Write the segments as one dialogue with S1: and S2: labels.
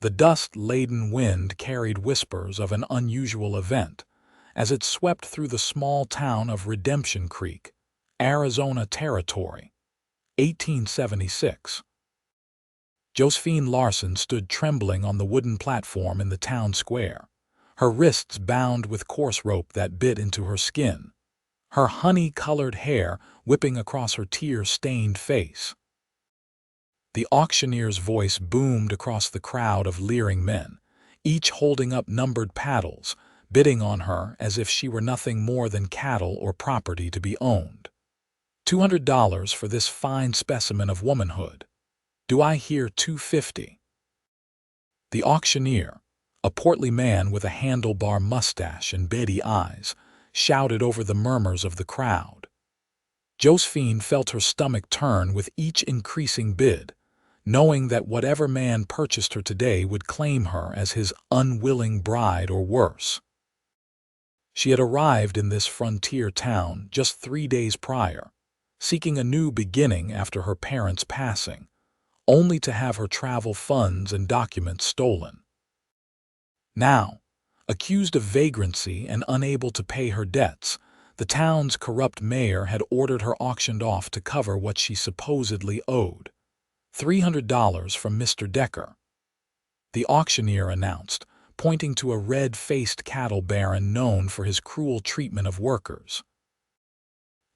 S1: The dust-laden wind carried whispers of an unusual event as it swept through the small town of Redemption Creek, Arizona Territory, 1876. Josephine Larson stood trembling on the wooden platform in the town square, her wrists bound with coarse rope that bit into her skin, her honey-colored hair whipping across her tear-stained face. The auctioneer's voice boomed across the crowd of leering men, each holding up numbered paddles, bidding on her as if she were nothing more than cattle or property to be owned. $200 for this fine specimen of womanhood. Do I hear $250? The auctioneer, a portly man with a handlebar mustache and beady eyes, shouted over the murmurs of the crowd. Josephine felt her stomach turn with each increasing bid, knowing that whatever man purchased her today would claim her as his unwilling bride or worse. She had arrived in this frontier town just 3 days prior, seeking a new beginning after her parents' passing, only to have her travel funds and documents stolen. Now, accused of vagrancy and unable to pay her debts, the town's corrupt mayor had ordered her auctioned off to cover what she supposedly owed. $300 from Mr. Decker, the auctioneer announced, pointing to a red-faced cattle baron known for his cruel treatment of workers.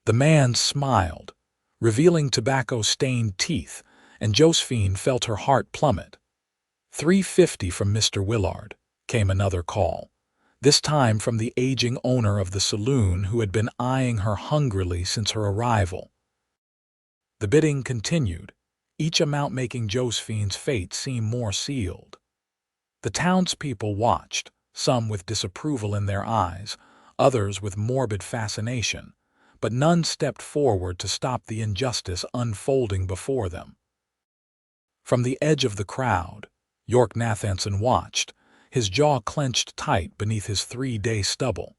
S1: The man smiled, revealing tobacco-stained teeth, and Josephine felt her heart plummet. $350 from Mr. Willard, came another call, this time from the aging owner of the saloon who had been eyeing her hungrily since her arrival. The bidding continued, each amount making Josephine's fate seem more sealed. The townspeople watched, some with disapproval in their eyes, others with morbid fascination, but none stepped forward to stop the injustice unfolding before them. From the edge of the crowd, York Nathanson watched, his jaw clenched tight beneath his 3-day stubble.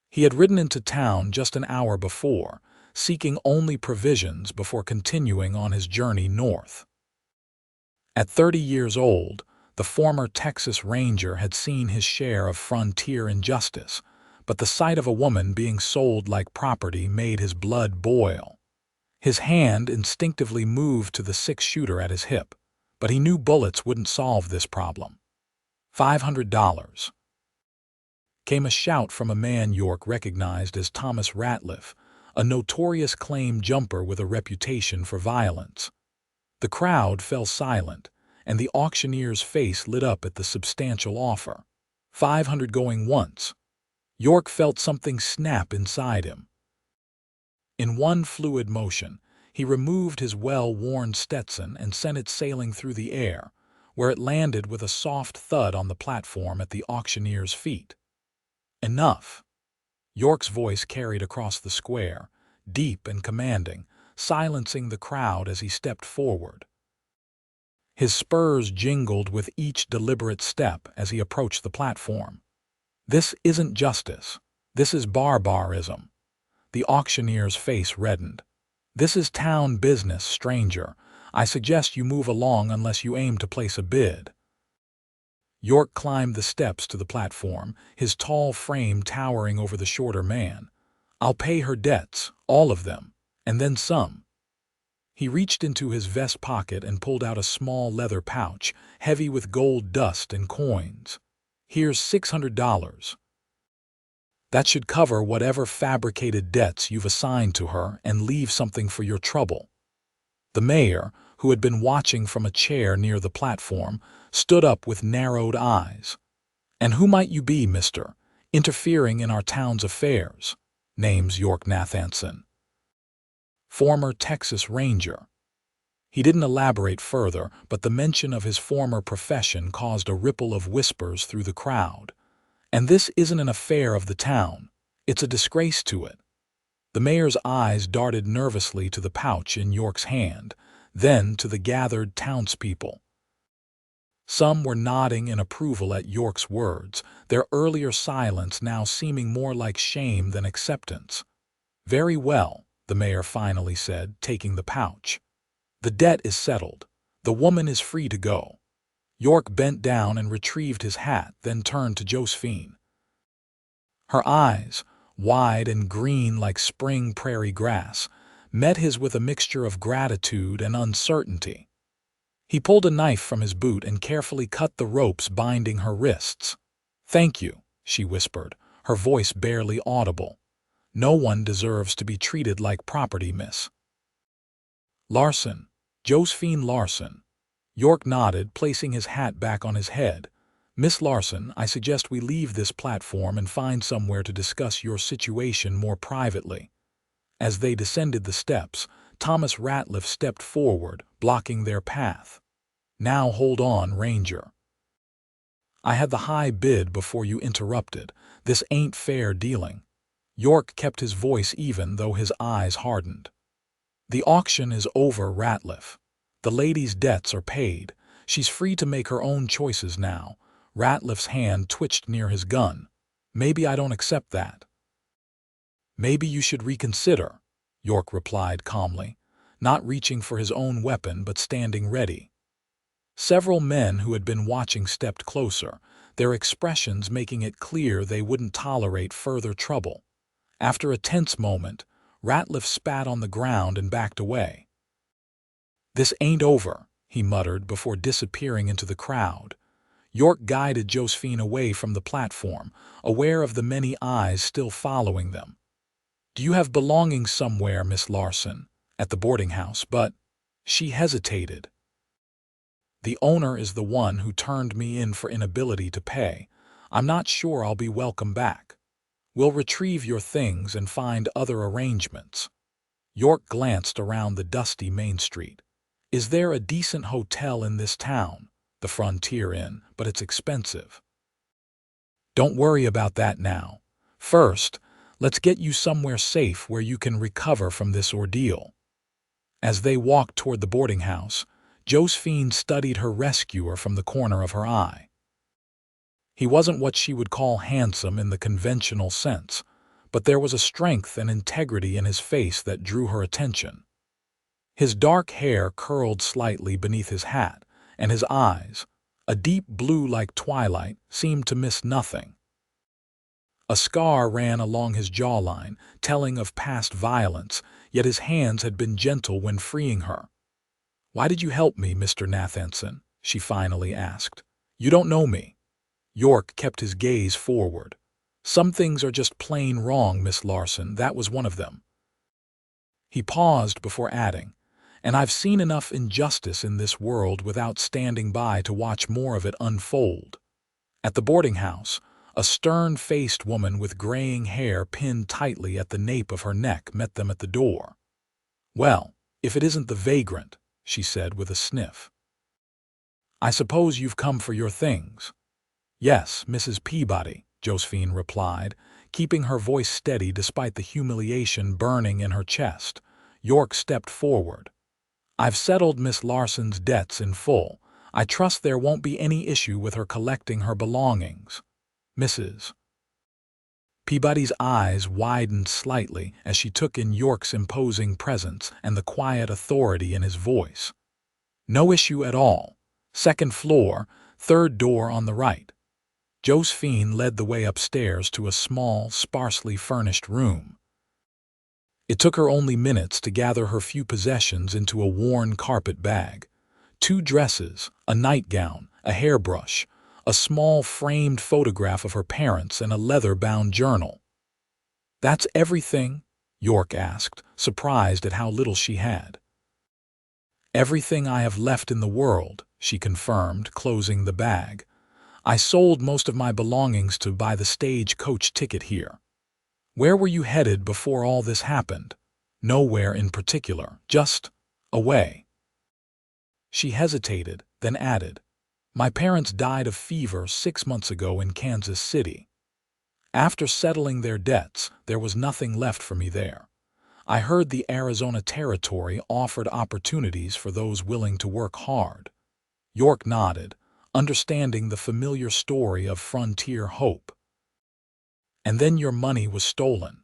S1: He had ridden into town just an hour before, seeking only provisions before continuing on his journey north. At 30 years old, the former Texas Ranger had seen his share of frontier injustice, but the sight of a woman being sold like property made his blood boil. His hand instinctively moved to the 6-shooter at his hip, but he knew bullets wouldn't solve this problem. $500. Came a shout from a man York recognized as Thomas Ratliff, a notorious claim jumper with a reputation for violence. The crowd fell silent, and the auctioneer's face lit up at the substantial offer. $500 going once. York felt something snap inside him. In one fluid motion, he removed his well-worn Stetson and sent it sailing through the air, where it landed with a soft thud on the platform at the auctioneer's feet. Enough. York's voice carried across the square, deep and commanding, silencing the crowd as he stepped forward. His spurs jingled with each deliberate step as he approached the platform. This isn't justice. This is barbarism. The auctioneer's face reddened. This is town business, stranger. I suggest you move along unless you aim to place a bid. York climbed the steps to the platform, his tall frame towering over the shorter man. I'll pay her debts, all of them, and then some. He reached into his vest pocket and pulled out a small leather pouch, heavy with gold dust and coins. Here's $600. That should cover whatever fabricated debts you've assigned to her and leave something for your trouble. The mayor, who had been watching from a chair near the platform, stood up with narrowed eyes. And who might you be, mister, interfering in our town's affairs? Name's York Nathanson. Former Texas Ranger. He didn't elaborate further, but the mention of his former profession caused a ripple of whispers through the crowd. And this isn't an affair of the town. It's a disgrace to it. The mayor's eyes darted nervously to the pouch in York's hand, then to the gathered townspeople. Some were nodding in approval at York's words, their earlier silence now seeming more like shame than acceptance. Very well, the mayor finally said, taking the pouch. The debt is settled. The woman is free to go. York bent down and retrieved his hat, then turned to Josephine. Her eyes, wide and green like spring prairie grass, met his with a mixture of gratitude and uncertainty. He pulled a knife from his boot and carefully cut the ropes binding her wrists. "Thank you," she whispered, her voice barely audible. "No one deserves to be treated like property, Miss Larson." Josephine Larson. York nodded, placing his hat back on his head. "Miss Larson, I suggest we leave this platform and find somewhere to discuss your situation more privately." As they descended the steps, Thomas Ratliff stepped forward, blocking their path. "Now hold on, Ranger. I had the high bid before you interrupted. This ain't fair dealing." York kept his voice even, though his eyes hardened. "The auction is over, Ratliff. The lady's debts are paid. She's free to make her own choices now." Ratliff's hand twitched near his gun. "Maybe I don't accept that." "Maybe you should reconsider," York replied calmly, not reaching for his own weapon but standing ready. Several men who had been watching stepped closer, their expressions making it clear they wouldn't tolerate further trouble. After a tense moment, Ratliff spat on the ground and backed away. "This ain't over," he muttered before disappearing into the crowd. York guided Josephine away from the platform, aware of the many eyes still following them. "Do you have belongings somewhere, Miss Larson?" "At the boarding house, but—" She hesitated. "The owner is the one who turned me in for inability to pay. I'm not sure I'll be welcome back. We'll retrieve your things and find other arrangements." York glanced around the dusty Main Street. "Is there a decent hotel in this town?" "The Frontier Inn, but it's expensive." "Don't worry about that now. First, let's get you somewhere safe where you can recover from this ordeal." As they walked toward the boarding house, Josephine studied her rescuer from the corner of her eye. He wasn't what she would call handsome in the conventional sense, but there was a strength and integrity in his face that drew her attention. His dark hair curled slightly beneath his hat, and his eyes, a deep blue like twilight, seemed to miss nothing. A scar ran along his jawline, telling of past violence, yet his hands had been gentle when freeing her. "Why did you help me, Mr. Nathanson?" she finally asked. "You don't know me." York kept his gaze forward. "Some things are just plain wrong, Miss Larson. That was one of them." He paused before adding, "And I've seen enough injustice in this world without standing by to watch more of it unfold." At the boarding house, a stern-faced woman with graying hair pinned tightly at the nape of her neck met them at the door. "Well, if it isn't the vagrant," she said with a sniff. "I suppose you've come for your things." "Yes, Mrs. Peabody," Josephine replied, keeping her voice steady despite the humiliation burning in her chest. York stepped forward. "I've settled Miss Larson's debts in full. I trust there won't be any issue with her collecting her belongings." Mrs. Peabody's eyes widened slightly as she took in York's imposing presence and the quiet authority in his voice. "No issue at all. Second floor, third door on the right." Josephine led the way upstairs to a small, sparsely furnished room. It took her only minutes to gather her few possessions into a worn carpet bag. 2 dresses, a nightgown, a hairbrush, a small framed photograph of her parents, and a leather-bound journal. "That's everything?" York asked, surprised at how little she had. "Everything I have left in the world," she confirmed, closing the bag. "I sold most of my belongings to buy the stage-coach ticket here." "Where were you headed before all this happened?" "Nowhere in particular, just away." She hesitated, then added, "My parents died of fever 6 months ago in Kansas City. After settling their debts, there was nothing left for me there. I heard the Arizona Territory offered opportunities for those willing to work hard." York nodded, understanding the familiar story of frontier hope. "And then your money was stolen."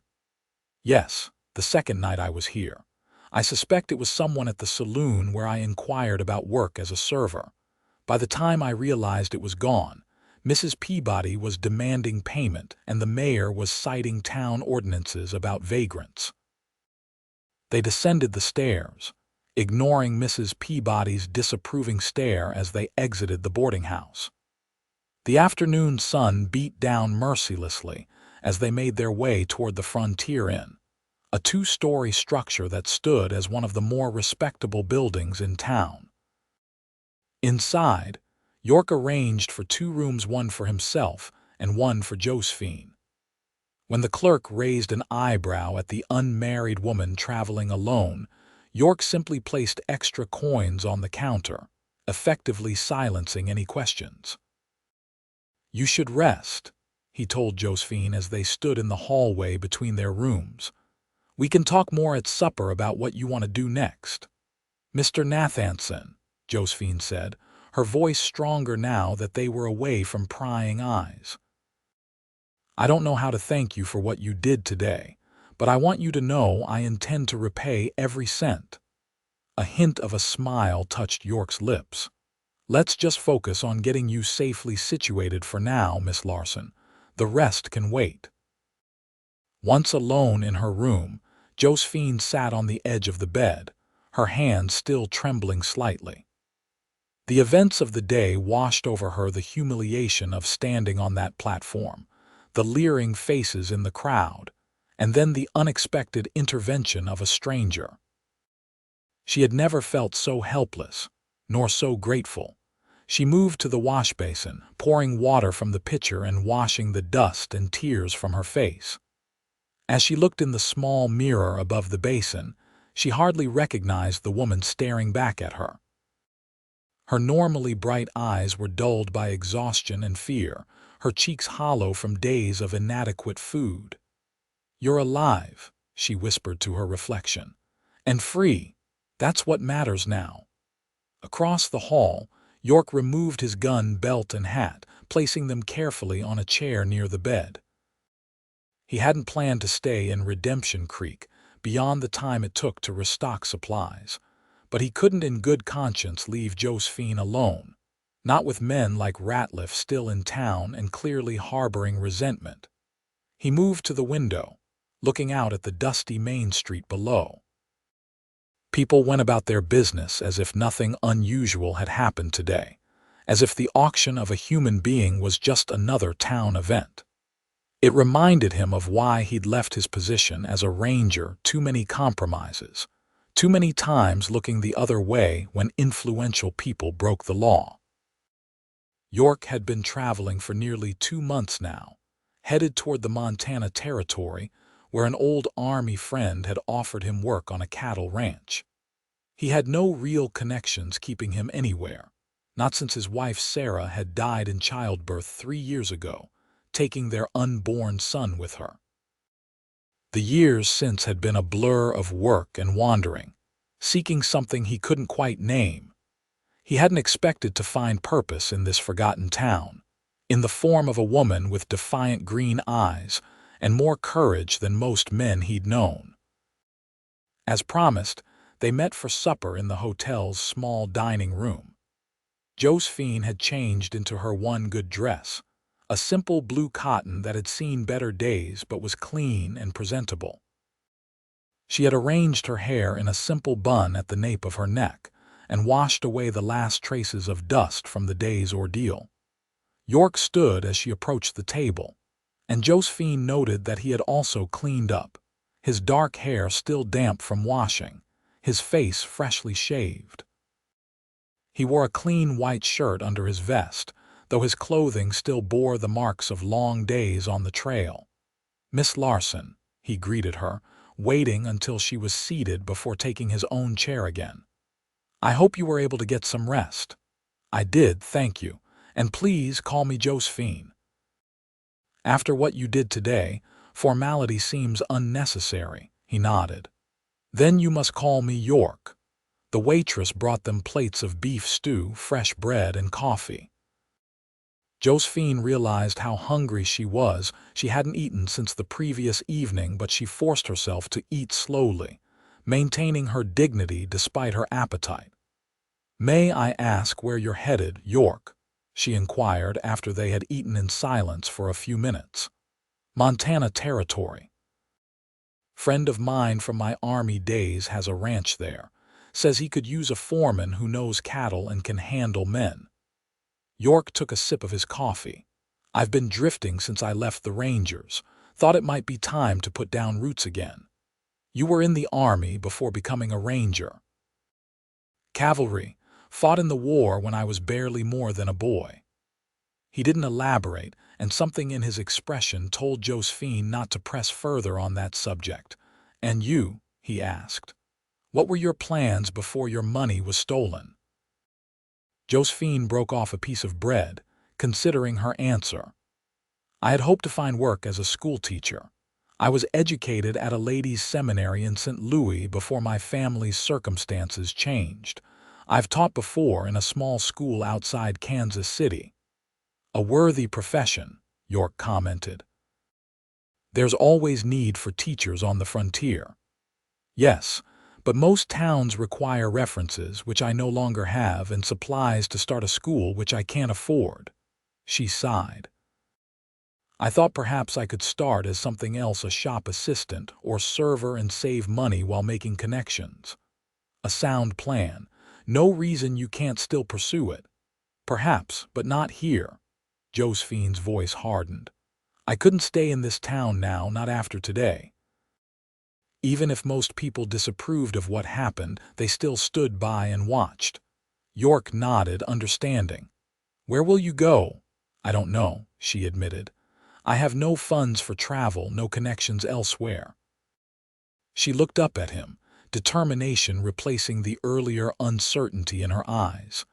S1: "Yes, the second night I was here. I suspect it was someone at the saloon where I inquired about work as a server. By the time I realized it was gone, Mrs. Peabody was demanding payment and the mayor was citing town ordinances about vagrants. They descended the stairs, ignoring Mrs. Peabody's disapproving stare as they exited the boarding house. The afternoon sun beat down mercilessly as they made their way toward the Frontier Inn, a two-story structure that stood as one of the more respectable buildings in town. Inside, York arranged for 2 rooms, one for himself and one for Josephine. When the clerk raised an eyebrow at the unmarried woman traveling alone, York simply placed extra coins on the counter, effectively silencing any questions. "You should rest," he told Josephine as they stood in the hallway between their rooms. "We can talk more at supper about what you want to do next." "Mr. Nathanson," Josephine said, her voice stronger now that they were away from prying eyes. "I don't know how to thank you for what you did today, but I want you to know I intend to repay every cent." A hint of a smile touched York's lips. "Let's just focus on getting you safely situated for now, Miss Larson. The rest can wait." Once alone in her room, Josephine sat on the edge of the bed, her hands still trembling slightly. The events of the day washed over her, the humiliation of standing on that platform, the leering faces in the crowd, and then the unexpected intervention of a stranger. She had never felt so helpless, nor so grateful. She moved to the wash basin, pouring water from the pitcher and washing the dust and tears from her face. As she looked in the small mirror above the basin, she hardly recognized the woman staring back at her. Her normally bright eyes were dulled by exhaustion and fear, her cheeks hollow from days of inadequate food. "You're alive," she whispered to her reflection, "and free. That's what matters now." Across the hall, York removed his gun, belt, and hat, placing them carefully on a chair near the bed. He hadn't planned to stay in Redemption Creek beyond the time it took to restock supplies, but he couldn't in good conscience leave Josephine alone, not with men like Ratliff still in town and clearly harboring resentment. He moved to the window, looking out at the dusty Main Street below. People went about their business as if nothing unusual had happened today, as if the auction of a human being was just another town event. It reminded him of why he'd left his position as a ranger: too many compromises, too many times looking the other way when influential people broke the law. York had been traveling for nearly 2 months now, headed toward the Montana Territory, where an old Army friend had offered him work on a cattle ranch. He had no real connections keeping him anywhere, not since his wife Sarah had died in childbirth 3 years ago, taking their unborn son with her. The years since had been a blur of work and wandering, seeking something he couldn't quite name. He hadn't expected to find purpose in this forgotten town, in the form of a woman with defiant green eyes and more courage than most men he'd known. As promised, they met for supper in the hotel's small dining room. Josephine had changed into her one good dress, a simple blue cotton that had seen better days but was clean and presentable. She had arranged her hair in a simple bun at the nape of her neck and washed away the last traces of dust from the day's ordeal. York stood as she approached the table, and Josephine noted that he had also cleaned up, his dark hair still damp from washing, his face freshly shaved. He wore a clean white shirt under his vest, though his clothing still bore the marks of long days on the trail. "Miss Larson," he greeted her, waiting until she was seated before taking his own chair again. "I hope you were able to get some rest." "I did, thank you, and please call me Josephine." "After what you did today, formality seems unnecessary," he nodded. "Then you must call me York." The waitress brought them plates of beef stew, fresh bread, and coffee. Josephine realized how hungry she was. She hadn't eaten since the previous evening, but she forced herself to eat slowly, maintaining her dignity despite her appetite. "May I ask where you're headed, York?" she inquired after they had eaten in silence for a few minutes. "Montana Territory. Friend of mine from my Army days has a ranch there. Says he could use a foreman who knows cattle and can handle men." York took a sip of his coffee. "I've been drifting since I left the Rangers. Thought it might be time to put down roots again." "You were in the Army before becoming a Ranger." "Cavalry. Fought in the war when I was barely more than a boy." He didn't elaborate, and something in his expression told Josephine not to press further on that subject. "And you?" he asked. "What were your plans before your money was stolen?" Josephine broke off a piece of bread, considering her answer. "I had hoped to find work as a schoolteacher. I was educated at a ladies' seminary in St. Louis before my family's circumstances changed. I've taught before in a small school outside Kansas City." "A worthy profession," York commented. "There's always need for teachers on the frontier." "Yes, but most towns require references, which I no longer have, and supplies to start a school, which I can't afford." She sighed. "I thought perhaps I could start as something else, a shop assistant or server, and save money while making connections." "A sound plan. No reason you can't still pursue it." "Perhaps, but not here." Josephine's voice hardened. "I couldn't stay in this town now, not after today." Even if most people disapproved of what happened, they still stood by and watched. York nodded, understanding. "Where will you go?" "I don't know," she admitted. "I have no funds for travel, no connections elsewhere." She looked up at him, determination replacing the earlier uncertainty in her eyes.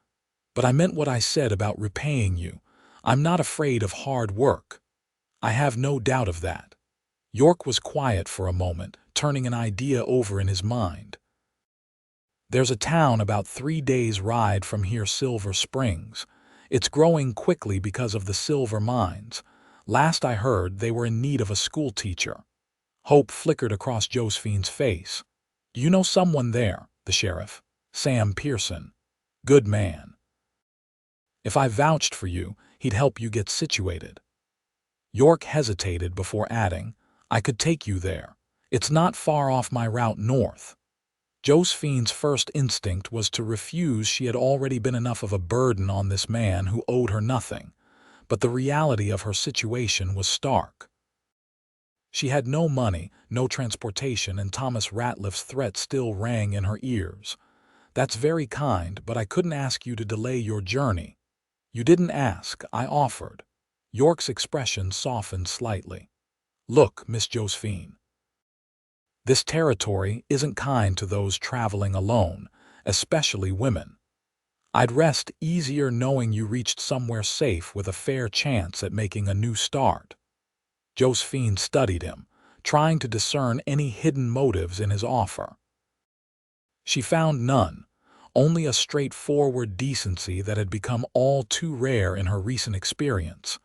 S1: "But I meant what I said about repaying you. I'm not afraid of hard work." "I have no doubt of that." York was quiet for a moment, turning an idea over in his mind. "There's a town about 3 days' ride from here, Silver Springs. It's growing quickly because of the silver mines. Last I heard, they were in need of a schoolteacher." Hope flickered across Josephine's face. "Do you know someone there?" "The sheriff. Sam Pearson. Good man. If I vouched for you, he'd help you get situated." York hesitated before adding, "I could take you there. It's not far off my route north." Josephine's first instinct was to refuse. She had already been enough of a burden on this man who owed her nothing, but the reality of her situation was stark. She had no money, no transportation, and Thomas Ratliff's threat still rang in her ears. "That's very kind, but I couldn't ask you to delay your journey." "You didn't ask, I offered." York's expression softened slightly. "Look, Miss Josephine, this territory isn't kind to those traveling alone, especially women. I'd rest easier knowing you reached somewhere safe with a fair chance at making a new start." Josephine studied him, trying to discern any hidden motives in his offer. She found none, only a straightforward decency that had become all too rare in her recent experience.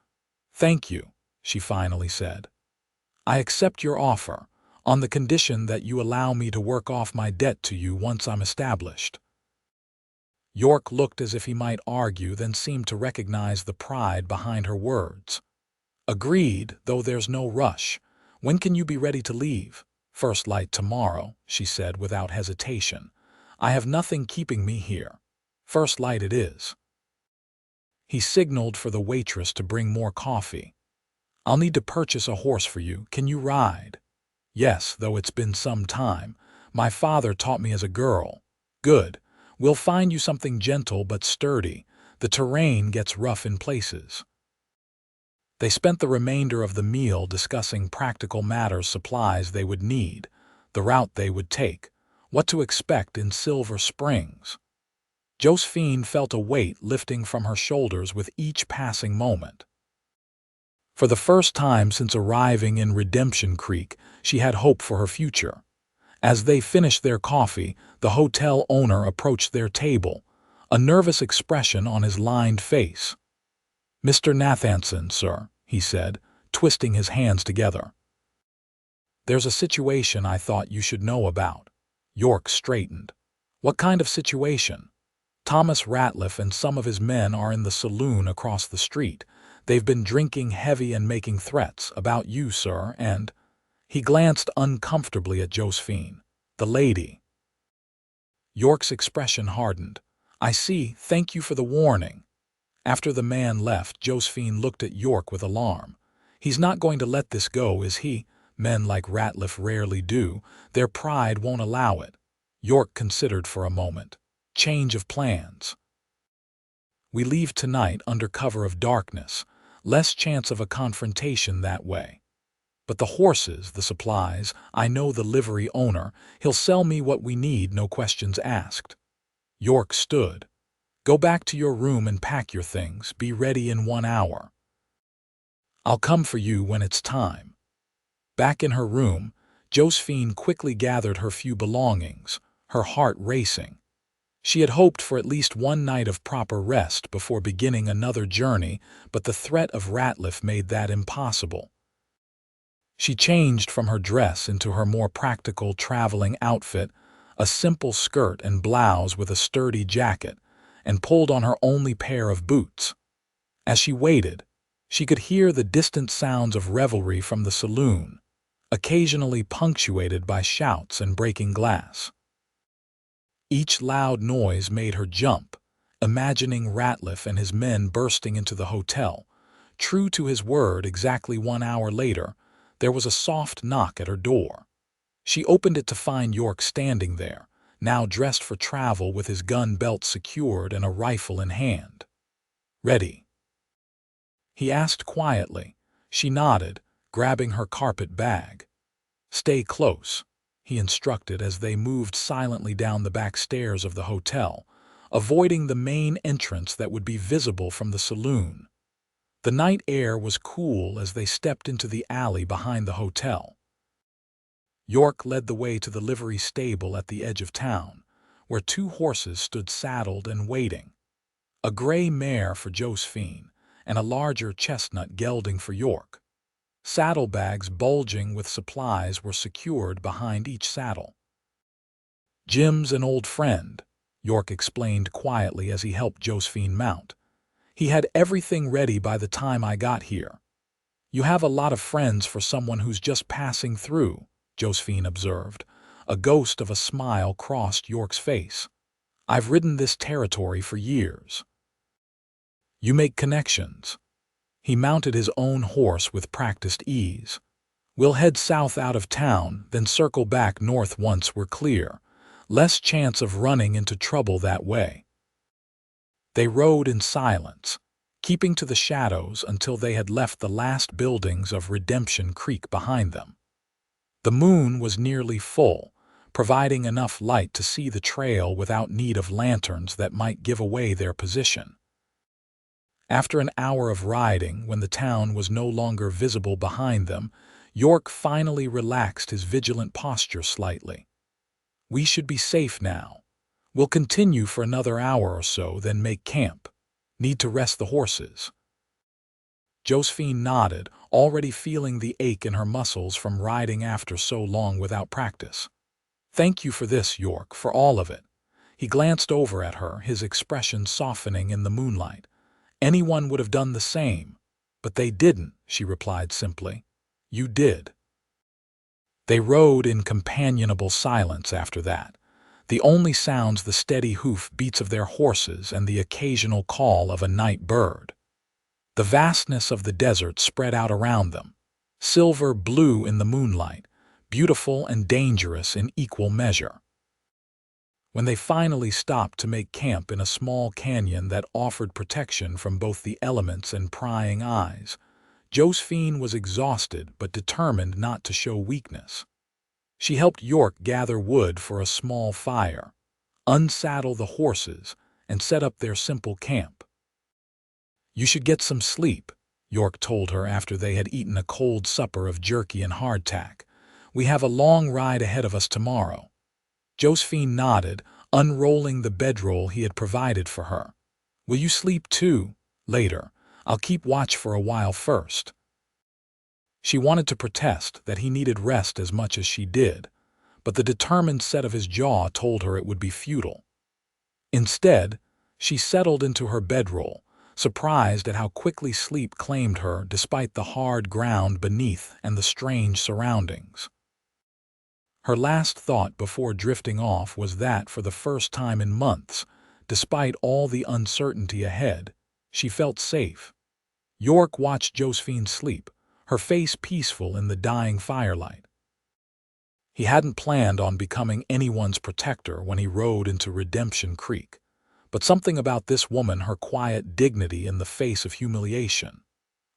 S1: "Thank you," she finally said. "I accept your offer, on the condition that you allow me to work off my debt to you once I'm established." York looked as if he might argue, then seemed to recognize the pride behind her words. "Agreed, though there's no rush. When can you be ready to leave?" "First light tomorrow," she said without hesitation. "I have nothing keeping me here. First light it is." He signaled for the waitress to bring more coffee. "I'll need to purchase a horse for you. Can you ride?" "Yes, though it's been some time. My father taught me as a girl." "Good. We'll find you something gentle but sturdy. The terrain gets rough in places." They spent the remainder of the meal discussing practical matters, supplies they would need, the route they would take, what to expect in Silver Springs. Josephine felt a weight lifting from her shoulders with each passing moment. For the first time since arriving in Redemption Creek, she had hope for her future. As they finished their coffee, the hotel owner approached their table, a nervous expression on his lined face. "Mr. Nathanson, sir," he said, twisting his hands together. "There's a situation I thought you should know about." York straightened. "What kind of situation?" Thomas Ratliff and some of his men are in the saloon across the street. They've been drinking heavy and making threats about you, sir, and—" He glanced uncomfortably at Josephine. "The lady." York's expression hardened. "I see. Thank you for the warning." After the man left, Josephine looked at York with alarm. "He's not going to let this go, is he? Men like Ratliff rarely do. Their pride won't allow it." York considered for a moment. "Change of plans. We leave tonight under cover of darkness. Less chance of a confrontation that way. But the horses, the supplies, I know the livery owner. He'll sell me what we need, no questions asked." York stood. "Go back to your room and pack your things. Be ready in 1 hour. I'll come for you when it's time." Back in her room, Josephine quickly gathered her few belongings, her heart racing. She had hoped for at least one night of proper rest before beginning another journey, but the threat of Ratliff made that impossible. She changed from her dress into her more practical traveling outfit, a simple skirt and blouse with a sturdy jacket, and pulled on her only pair of boots. As she waited, she could hear the distant sounds of revelry from the saloon, occasionally punctuated by shouts and breaking glass. Each loud noise made her jump, imagining Ratliff and his men bursting into the hotel. True to his word, exactly 1 hour later, there was a soft knock at her door. She opened it to find York standing there, now dressed for travel with his gun belt secured and a rifle in hand. "Ready?" he asked quietly. She nodded, grabbing her carpet bag. "Stay close," he instructed as they moved silently down the back stairs of the hotel, avoiding the main entrance that would be visible from the saloon. The night air was cool as they stepped into the alley behind the hotel. York led the way to the livery stable at the edge of town, where 2 horses stood saddled and waiting. A gray mare for Josephine, and a larger chestnut gelding for York. Saddlebags bulging with supplies were secured behind each saddle. "Jim's an old friend," York explained quietly as he helped Josephine mount. "He had everything ready by the time I got here." "You have a lot of friends for someone who's just passing through," Josephine observed. A ghost of a smile crossed York's face. "I've ridden this territory for years." "You make connections." He mounted his own horse with practiced ease. "We'll head south out of town, then circle back north once we're clear. Less chance of running into trouble that way." They rode in silence, keeping to the shadows until they had left the last buildings of Redemption Creek behind them. The moon was nearly full, providing enough light to see the trail without need of lanterns that might give away their position. After an hour of riding, when the town was no longer visible behind them, York finally relaxed his vigilant posture slightly. "We should be safe now. We'll continue for another hour or so, then make camp. Need to rest the horses." Josephine nodded, already feeling the ache in her muscles from riding after so long without practice. "Thank you for this, York, for all of it." He glanced over at her, his expression softening in the moonlight. "Anyone would have done the same." "But they didn't," she replied simply. "You did." They rode in companionable silence after that, the only sounds the steady hoof beats of their horses and the occasional call of a night bird. The vastness of the desert spread out around them, silver blue in the moonlight, beautiful and dangerous in equal measure. When they finally stopped to make camp in a small canyon that offered protection from both the elements and prying eyes, Josephine was exhausted but determined not to show weakness. She helped York gather wood for a small fire, unsaddle the horses, and set up their simple camp. "You should get some sleep," York told her after they had eaten a cold supper of jerky and hardtack. "We have a long ride ahead of us tomorrow." Josephine nodded, unrolling the bedroll he had provided for her. "Will you sleep too?" "Later. I'll keep watch for a while first." She wanted to protest that he needed rest as much as she did, but the determined set of his jaw told her it would be futile. Instead, She settled into her bedroll, surprised at how quickly sleep claimed her despite the hard ground beneath and the strange surroundings. Her last thought before drifting off was that for the first time in months, despite all the uncertainty ahead, she felt safe. York watched Josephine sleep, her face peaceful in the dying firelight. He hadn't planned on becoming anyone's protector when he rode into Redemption Creek, but something about this woman, her quiet dignity in the face of humiliation,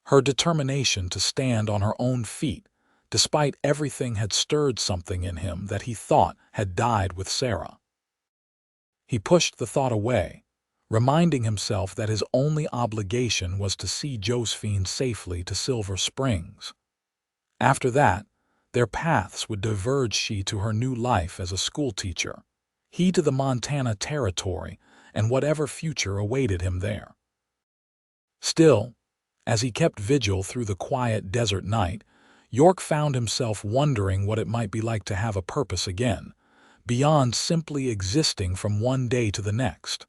S1: her determination to stand on her own feet, despite everything, had stirred something in him that he thought had died with Sarah. He pushed the thought away, reminding himself that his only obligation was to see Josephine safely to Silver Springs. After that, their paths would diverge, she to her new life as a schoolteacher, he to the Montana Territory and whatever future awaited him there. Still, as he kept vigil through the quiet desert night, York found himself wondering what it might be like to have a purpose again, beyond simply existing from one day to the next.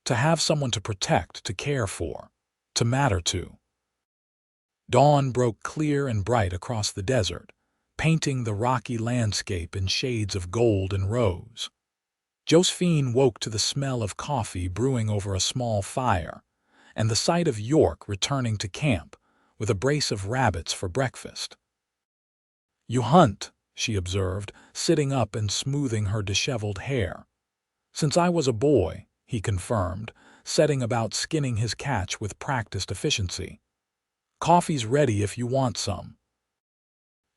S1: To have someone to protect, to care for, to matter to. Dawn broke clear and bright across the desert, painting the rocky landscape in shades of gold and rose. Josephine woke to the smell of coffee brewing over a small fire, and the sight of York returning to camp with a brace of rabbits for breakfast. "You hunt," she observed, sitting up and smoothing her disheveled hair. "Since I was a boy," he confirmed, setting about skinning his catch with practiced efficiency. "Coffee's ready if you want some."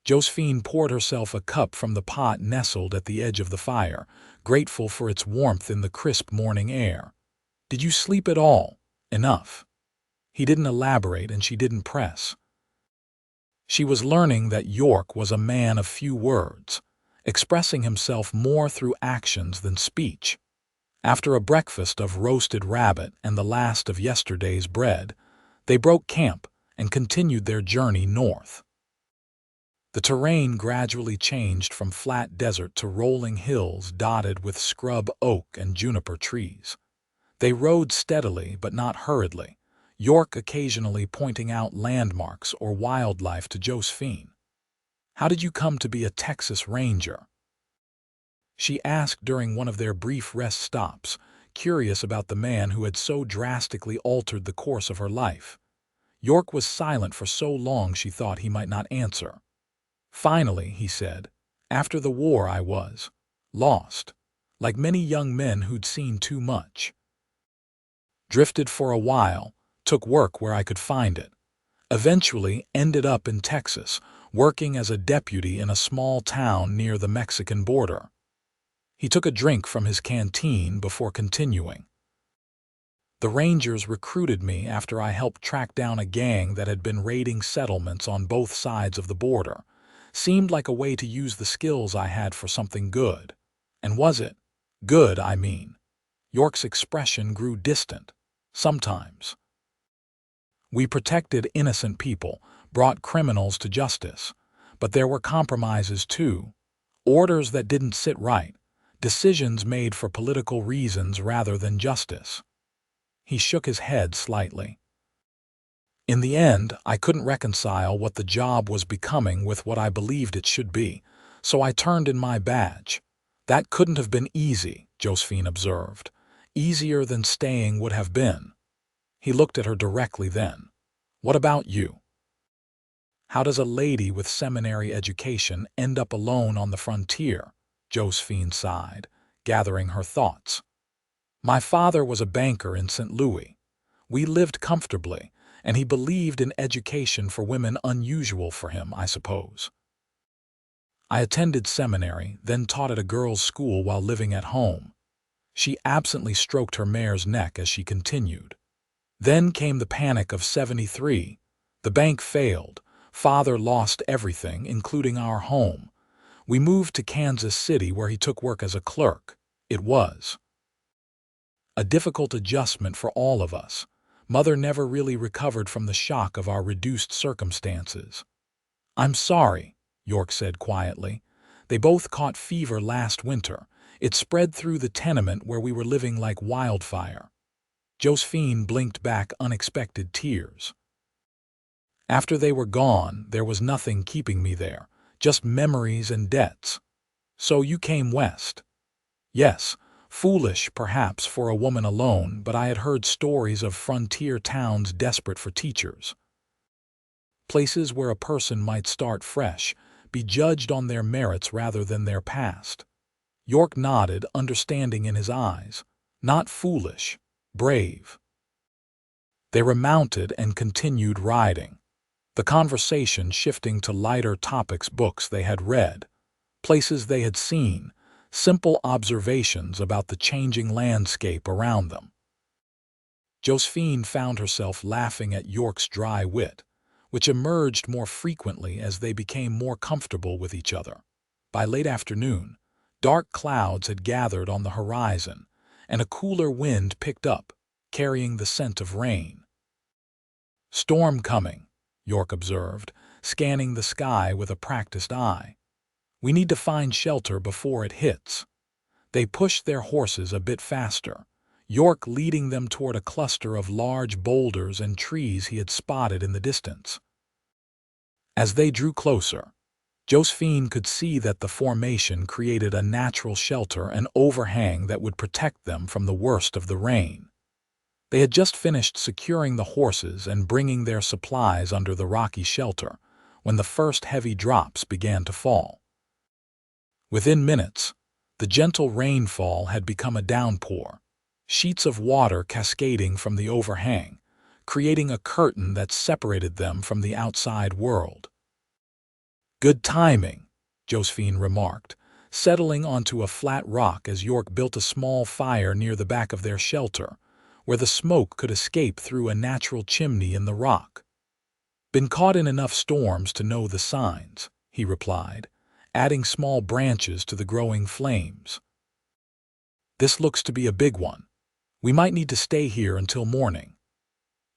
S1: Josephine poured herself a cup from the pot nestled at the edge of the fire, grateful for its warmth in the crisp morning air. "Did you sleep at all? Enough?" He didn't elaborate and she didn't press. She was learning that York was a man of few words, expressing himself more through actions than speech. After a breakfast of roasted rabbit and the last of yesterday's bread, they broke camp and continued their journey north. The terrain gradually changed from flat desert to rolling hills dotted with scrub oak and juniper trees. They rode steadily but not hurriedly, York occasionally pointing out landmarks or wildlife to Josephine. "How did you come to be a Texas Ranger?" she asked during one of their brief rest stops, curious about the man who had so drastically altered the course of her life. York was silent for so long she thought he might not answer. Finally, he said, "After the war I was lost, like many young men who'd seen too much. Drifted for a while, took work where I could find it. Eventually ended up in Texas, working as a deputy in a small town near the Mexican border." He took a drink from his canteen before continuing. "The Rangers recruited me after I helped track down a gang that had been raiding settlements on both sides of the border. Seemed like a way to use the skills I had for something good. And was it? Good, I mean." York's expression grew distant. "Sometimes. We protected innocent people, brought criminals to justice. But there were compromises too. Orders that didn't sit right. Decisions made for political reasons rather than justice." He shook his head slightly. "In the end, I couldn't reconcile what the job was becoming with what I believed it should be, so I turned in my badge. That couldn't have been easy," Josephine observed. "Easier than staying would have been." He looked at her directly then. "What about you? How does a lady with seminary education end up alone on the frontier?" Josephine sighed, gathering her thoughts. "My father was a banker in St. Louis. We lived comfortably, and he believed in education for women, unusual for him, I suppose. I attended seminary, then taught at a girls' school while living at home." She absently stroked her mare's neck as she continued. "Then came the panic of '73. The bank failed. Father lost everything, including our home. We moved to Kansas City where he took work as a clerk. It was a difficult adjustment for all of us. Mother never really recovered from the shock of our reduced circumstances." "I'm sorry," York said quietly. "They both caught fever last winter. It spread through the tenement where we were living like wildfire." Josephine blinked back unexpected tears. After they were gone, there was nothing keeping me there, just memories and debts. So you came west. Yes, foolish perhaps for a woman alone, but I had heard stories of frontier towns desperate for teachers. Places where a person might start fresh, be judged on their merits rather than their past. York nodded, understanding in his eyes. Not foolish, brave. They remounted and continued riding, the conversation shifting to lighter topics, books they had read, places they had seen, simple observations about the changing landscape around them. Josephine found herself laughing at York's dry wit, which emerged more frequently as they became more comfortable with each other. By late afternoon, dark clouds had gathered on the horizon, and a cooler wind picked up, carrying the scent of rain. "Storm coming," York observed, scanning the sky with a practiced eye. "We need to find shelter before it hits." They pushed their horses a bit faster, York leading them toward a cluster of large boulders and trees he had spotted in the distance. As they drew closer, Josephine could see that the formation created a natural shelter and overhang that would protect them from the worst of the rain. They had just finished securing the horses and bringing their supplies under the rocky shelter when the first heavy drops began to fall. Within minutes, the gentle rainfall had become a downpour, sheets of water cascading from the overhang, creating a curtain that separated them from the outside world. "Good timing," Josephine remarked, settling onto a flat rock as York built a small fire near the back of their shelter, where the smoke could escape through a natural chimney in the rock. "Been caught in enough storms to know the signs," he replied, adding small branches to the growing flames. "This looks to be a big one. We might need to stay here until morning."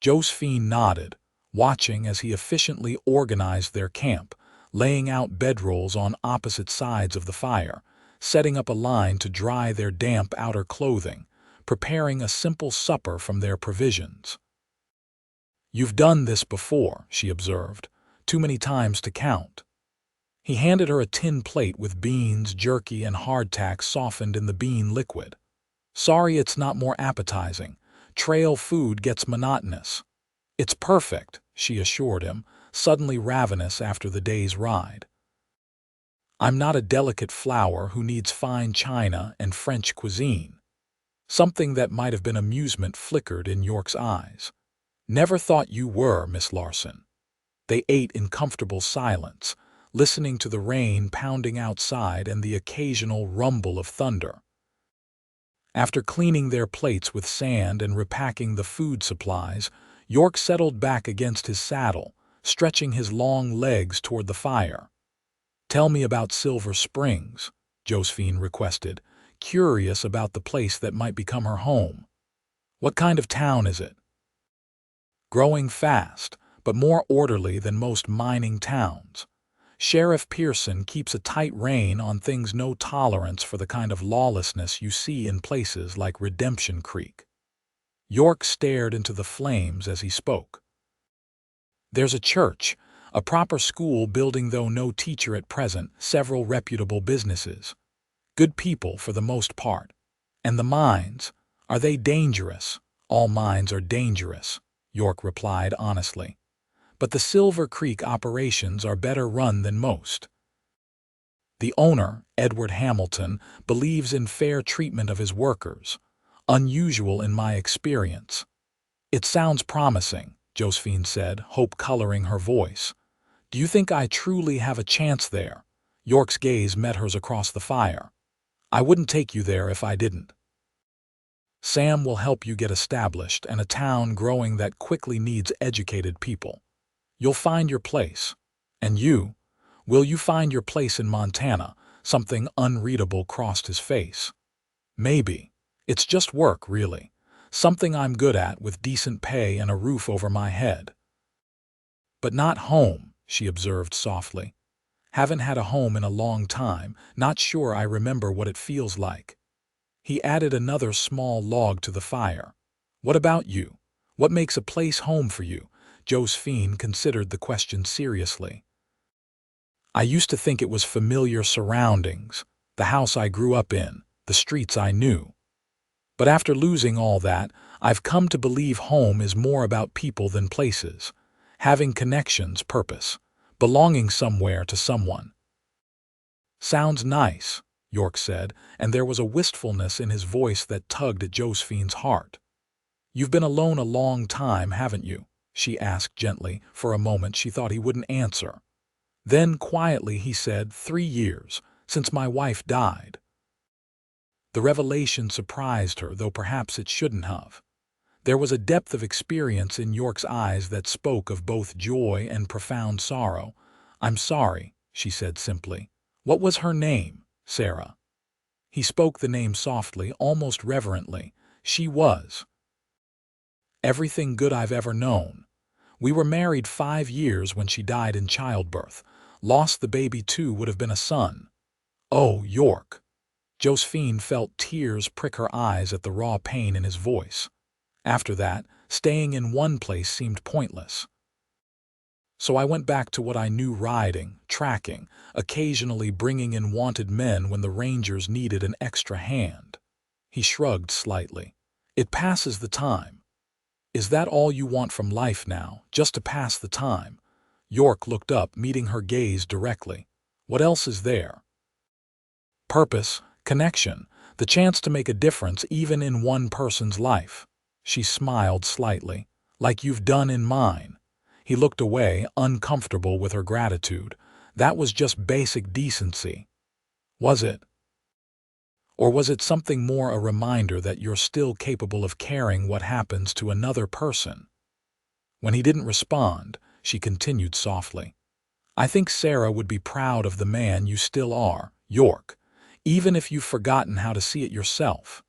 S1: Josephine nodded, watching as he efficiently organized their camp, laying out bedrolls on opposite sides of the fire, setting up a line to dry their damp outer clothing, preparing a simple supper from their provisions. "You've done this before," she observed, "too many times to count." He handed her a tin plate with beans, jerky, and hardtack softened in the bean liquid. "Sorry it's not more appetizing. Trail food gets monotonous." "It's perfect," she assured him, suddenly ravenous after the day's ride. "I'm not a delicate flower who needs fine china and French cuisine." Something that might have been amusement flickered in York's eyes. "Never thought you were, Miss Larson." They ate in comfortable silence, listening to the rain pounding outside and the occasional rumble of thunder. After cleaning their plates with sand and repacking the food supplies, York settled back against his saddle, stretching his long legs toward the fire. "Tell me about Silver Springs," Josephine requested, curious about the place that might become her home. "What kind of town is it?" "Growing fast, but more orderly than most mining towns. Sheriff Pearson keeps a tight rein on things, no tolerance for the kind of lawlessness you see in places like Redemption Creek." York stared into the flames as he spoke. "There's a church, a proper school building though no teacher at present, several reputable businesses. Good people for the most part. And the mines, are they dangerous?" "All mines are dangerous," York replied honestly. "But the Silver Creek operations are better run than most. The owner, Edward Hamilton, believes in fair treatment of his workers, unusual in my experience." "It sounds promising," Josephine said, hope coloring her voice. "Do you think I truly have a chance there?" York's gaze met hers across the fire. "I wouldn't take you there if I didn't. Sam will help you get established and a town growing that quickly needs educated people. You'll find your place. And you? Will you find your place in Montana?" Something unreadable crossed his face. "Maybe. It's just work, really. Something I'm good at with decent pay and a roof over my head." "But not home," she observed softly. "Haven't had a home in a long time, not sure I remember what it feels like." He added another small log to the fire. What about you? What makes a place home for you? Josephine considered the question seriously. I used to think it was familiar surroundings, the house I grew up in, the streets I knew. But after losing all that, I've come to believe home is more about people than places, having connections, purpose, belonging somewhere to someone. Sounds nice, York said, and there was a wistfulness in his voice that tugged at Josephine's heart. You've been alone a long time, haven't you? She asked gently. For a moment she thought he wouldn't answer. Then quietly he said, 3 years, since my wife died. The revelation surprised her, though perhaps it shouldn't have. There was a depth of experience in York's eyes that spoke of both joy and profound sorrow. I'm sorry, she said simply. What was her name? Sarah. He spoke the name softly, almost reverently. She was everything good I've ever known. We were married 5 years when she died in childbirth. Lost the baby too, would have been a son. Oh, York. Josephine felt tears prick her eyes at the raw pain in his voice. After that, staying in one place seemed pointless. So I went back to what I knew: riding, tracking, occasionally bringing in wanted men when the Rangers needed an extra hand. He shrugged slightly. It passes the time. Is that all you want from life now, just to pass the time? York looked up, meeting her gaze directly. What else is there? Purpose, connection, the chance to make a difference even in one person's life. She smiled slightly. Like you've done in mine. He looked away, uncomfortable with her gratitude. That was just basic decency. Was it? Or was it something more, a reminder that you're still capable of caring what happens to another person? When he didn't respond, she continued softly. I think Sarah would be proud of the man you still are, York, even if you've forgotten how to see it yourself.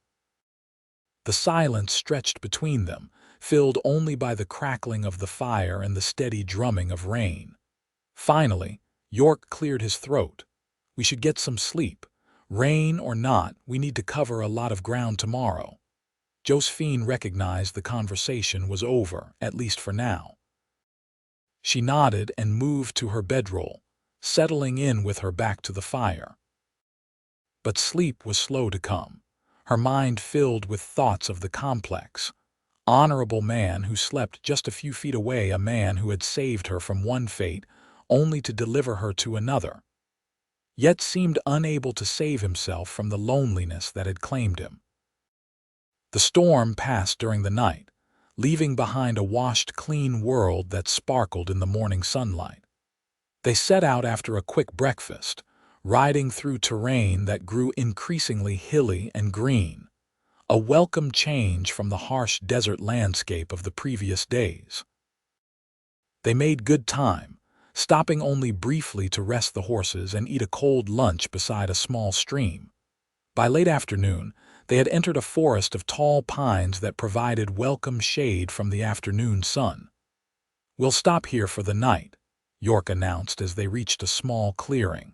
S1: The silence stretched between them, filled only by the crackling of the fire and the steady drumming of rain. Finally, York cleared his throat. We should get some sleep. Rain or not, we need to cover a lot of ground tomorrow. Josephine recognized the conversation was over, at least for now. She nodded and moved to her bedroll, settling in with her back to the fire. But sleep was slow to come, her mind filled with thoughts of the complex, honorable man who slept just a few feet away, a man who had saved her from one fate only to deliver her to another, yet seemed unable to save himself from the loneliness that had claimed him. The storm passed during the night, leaving behind a washed, clean world that sparkled in the morning sunlight. They set out after a quick breakfast, riding through terrain that grew increasingly hilly and green, a welcome change from the harsh desert landscape of the previous days. They made good time, stopping only briefly to rest the horses and eat a cold lunch beside a small stream. By late afternoon, they had entered a forest of tall pines that provided welcome shade from the afternoon sun. We'll stop here for the night, York announced as they reached a small clearing.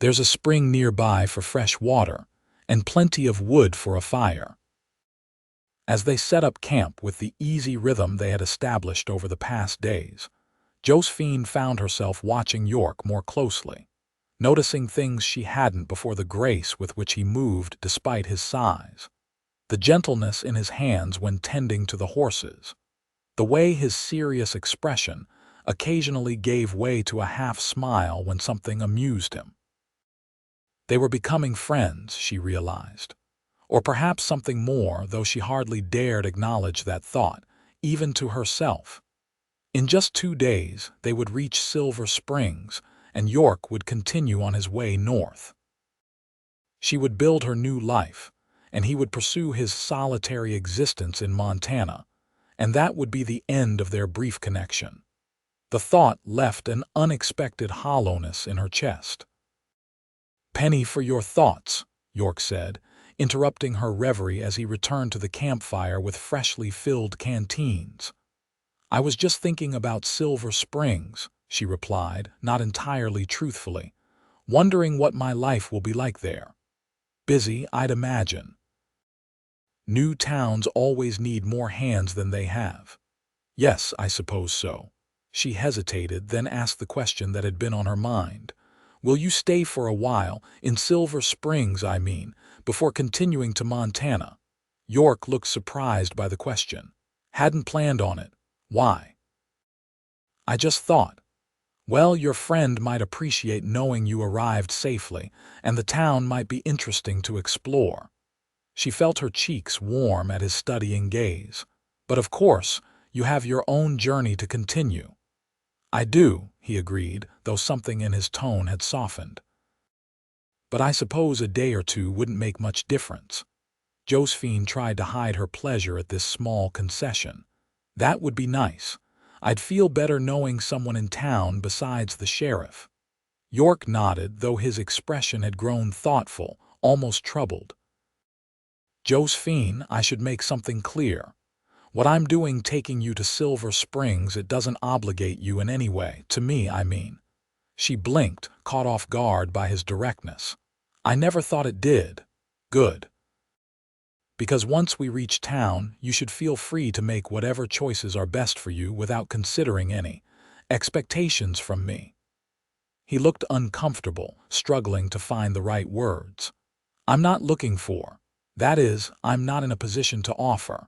S1: There's a spring nearby for fresh water, and plenty of wood for a fire. As they set up camp with the easy rhythm they had established over the past days, Josephine found herself watching York more closely, noticing things she hadn't before: the grace with which he moved despite his size, the gentleness in his hands when tending to the horses, the way his serious expression occasionally gave way to a half-smile when something amused him. They were becoming friends, she realized. Or perhaps something more, though she hardly dared acknowledge that thought, even to herself. In just 2 days, they would reach Silver Springs, and York would continue on his way north. She would build her new life, and he would pursue his solitary existence in Montana, and that would be the end of their brief connection. The thought left an unexpected hollowness in her chest. "Penny for your thoughts," York said, interrupting her reverie as he returned to the campfire with freshly filled canteens. "I was just thinking about Silver Springs," she replied, not entirely truthfully, "wondering what my life will be like there. Busy, I'd imagine." New towns always need more hands than they have. Yes, I suppose so. She hesitated, then asked the question that had been on her mind. Will you stay for a while, in Silver Springs, I mean, before continuing to Montana? York looked surprised by the question. Hadn't planned on it. Why? I just thought. Well, your friend might appreciate knowing you arrived safely, and the town might be interesting to explore. She felt her cheeks warm at his studying gaze. But of course, you have your own journey to continue. I do, he agreed, though something in his tone had softened. But I suppose a day or two wouldn't make much difference. Josephine tried to hide her pleasure at this small concession. That would be nice. I'd feel better knowing someone in town besides the sheriff. York nodded, though his expression had grown thoughtful, almost troubled. Josephine, I should make something clear. What I'm doing taking you to Silver Springs, it doesn't obligate you in any way, to me, I mean. She blinked, caught off guard by his directness. I never thought it did. Good. Because once we reach town, you should feel free to make whatever choices are best for you without considering any expectations from me. He looked uncomfortable, struggling to find the right words. I'm not looking for. That is, I'm not in a position to offer.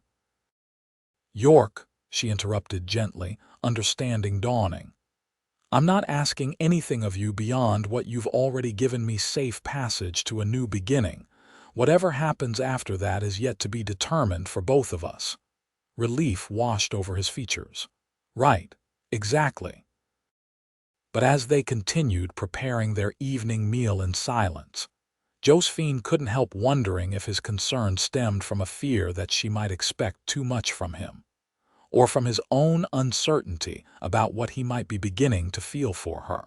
S1: York, she interrupted gently, understanding dawning. I'm not asking anything of you beyond what you've already given me, safe passage to a new beginning. Whatever happens after that is yet to be determined for both of us. Relief washed over his features. Right, exactly. But as they continued preparing their evening meal in silence, Josephine couldn't help wondering if his concern stemmed from a fear that she might expect too much from him, or from his own uncertainty about what he might be beginning to feel for her.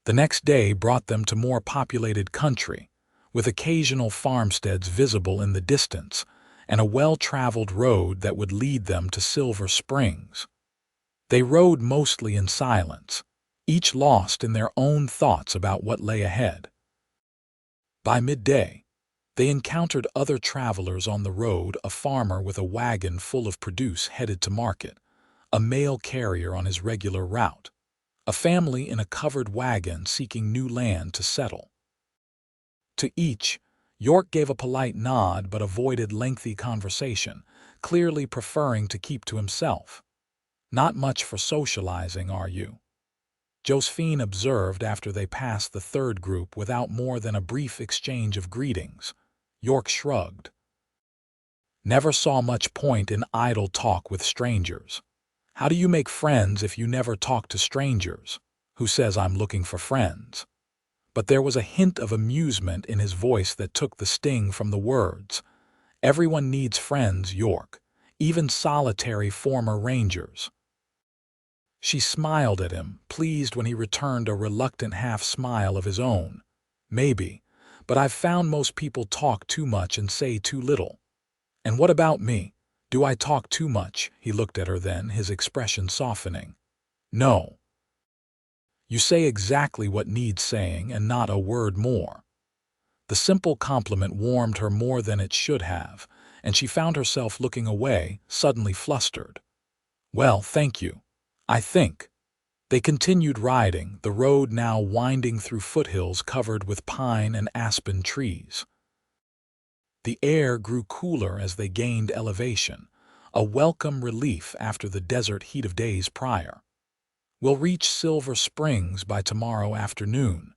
S1: The next day brought them to more populated country, with occasional farmsteads visible in the distance and a well-traveled road that would lead them to Silver Springs. They rode mostly in silence, each lost in their own thoughts about what lay ahead. By midday, they encountered other travelers on the road, a farmer with a wagon full of produce headed to market, a mail carrier on his regular route, a family in a covered wagon seeking new land to settle. To each, York gave a polite nod but avoided lengthy conversation, clearly preferring to keep to himself. Not much for socializing, are you? Josephine observed after they passed the third group without more than a brief exchange of greetings. York shrugged. Never saw much point in idle talk with strangers. How do you make friends if you never talk to strangers? Who says I'm looking for friends? But there was a hint of amusement in his voice that took the sting from the words. Everyone needs friends, York, even solitary former rangers. She smiled at him, pleased when he returned a reluctant half-smile of his own. Maybe, but I've found most people talk too much and say too little. And what about me? Do I talk too much? He looked at her then, his expression softening. No. You say exactly what needs saying and not a word more. The simple compliment warmed her more than it should have, and she found herself looking away, suddenly flustered. Well, thank you. I think. They continued riding, the road now winding through foothills covered with pine and aspen trees. The air grew cooler as they gained elevation, a welcome relief after the desert heat of days prior. We'll reach Silver Springs by tomorrow afternoon,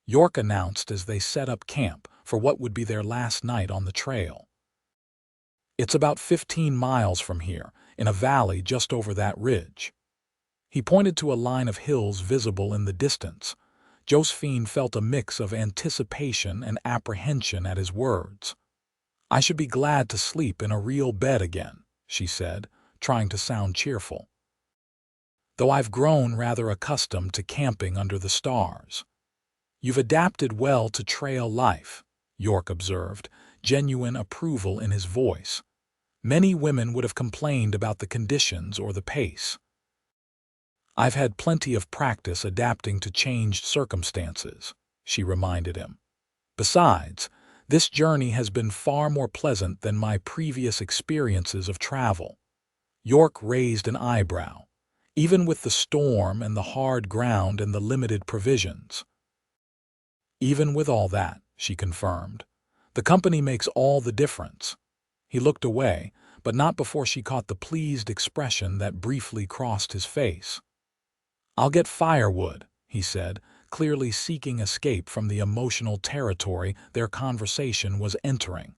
S1: York announced as they set up camp for what would be their last night on the trail. It's about 15 miles from here, in a valley just over that ridge. He pointed to a line of hills visible in the distance. Josephine felt a mix of anticipation and apprehension at his words. I should be glad to sleep in a real bed again, she said, trying to sound cheerful. Though I've grown rather accustomed to camping under the stars. You've adapted well to trail life, York observed, genuine approval in his voice. Many women would have complained about the conditions or the pace. I've had plenty of practice adapting to changed circumstances, she reminded him. Besides, This journey has been far more pleasant than my previous experiences of travel." York raised an eyebrow. "Even with the storm and the hard ground and the limited provisions." "Even with all that," she confirmed. "The company makes all the difference." He looked away, but not before she caught the pleased expression that briefly crossed his face. "I'll get firewood," he said, clearly seeking escape from the emotional territory their conversation was entering.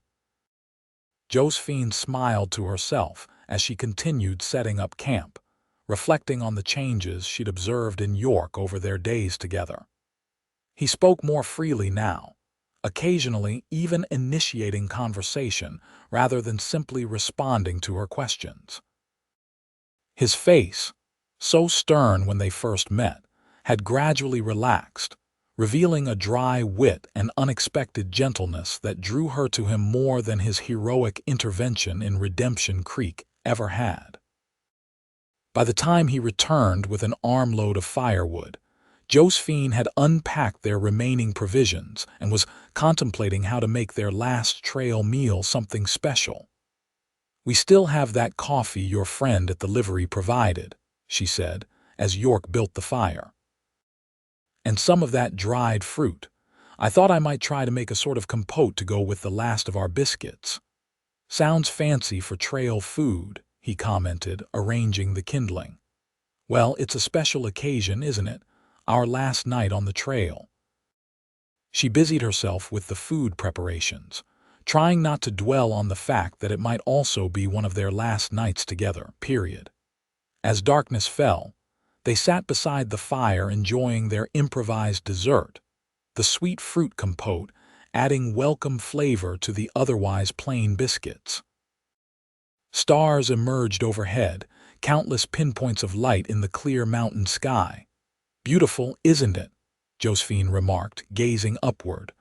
S1: Josephine smiled to herself as she continued setting up camp, reflecting on the changes she'd observed in York over their days together. He spoke more freely now, occasionally even initiating conversation rather than simply responding to her questions. His face, so stern when they first met, had gradually relaxed, revealing a dry wit and unexpected gentleness that drew her to him more than his heroic intervention in Redemption Creek ever had. By the time he returned with an armload of firewood, Josephine had unpacked their remaining provisions and was contemplating how to make their last trail meal something special. "We still have that coffee your friend at the livery provided," she said, as York built the fire. "And some of that dried fruit. I thought I might try to make a sort of compote to go with the last of our biscuits." "Sounds fancy for trail food," he commented, arranging the kindling. "Well, it's a special occasion, isn't it? Our last night on the trail." She busied herself with the food preparations, trying not to dwell on the fact that it might also be one of their last nights together, period. As darkness fell, they sat beside the fire enjoying their improvised dessert, the sweet fruit compote adding welcome flavor to the otherwise plain biscuits. Stars emerged overhead, countless pinpoints of light in the clear mountain sky. "Beautiful, isn't it?" Josephine remarked, gazing upward.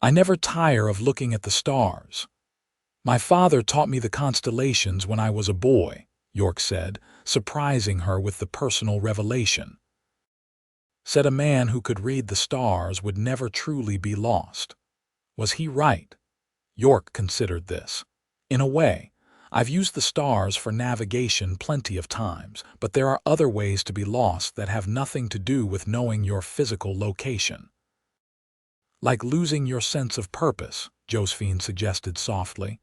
S1: "I never tire of looking at the stars." "My father taught me the constellations when I was a boy," York said, surprising her with the personal revelation. "Said a man who could read the stars would never truly be lost." Was he right? York considered this. "In a way, I've used the stars for navigation plenty of times, but there are other ways to be lost that have nothing to do with knowing your physical location." "Like losing your sense of purpose," Josephine suggested softly.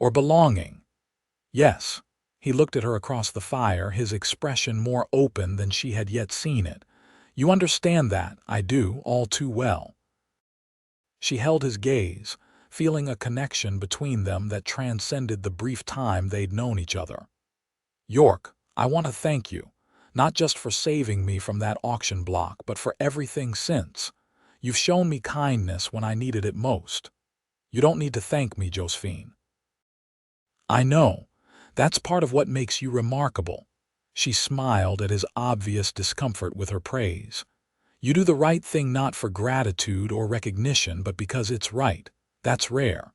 S1: "Or belonging." "Yes." He looked at her across the fire, his expression more open than she had yet seen it. "You understand that, I do, all too well." She held his gaze, feeling a connection between them that transcended the brief time they'd known each other. "York, I want to thank you, not just for saving me from that auction block, but for everything since. You've shown me kindness when I needed it most." "You don't need to thank me, Josephine." "I know. That's part of what makes you remarkable." She smiled at his obvious discomfort with her praise. "You do the right thing not for gratitude or recognition, but because it's right. That's rare."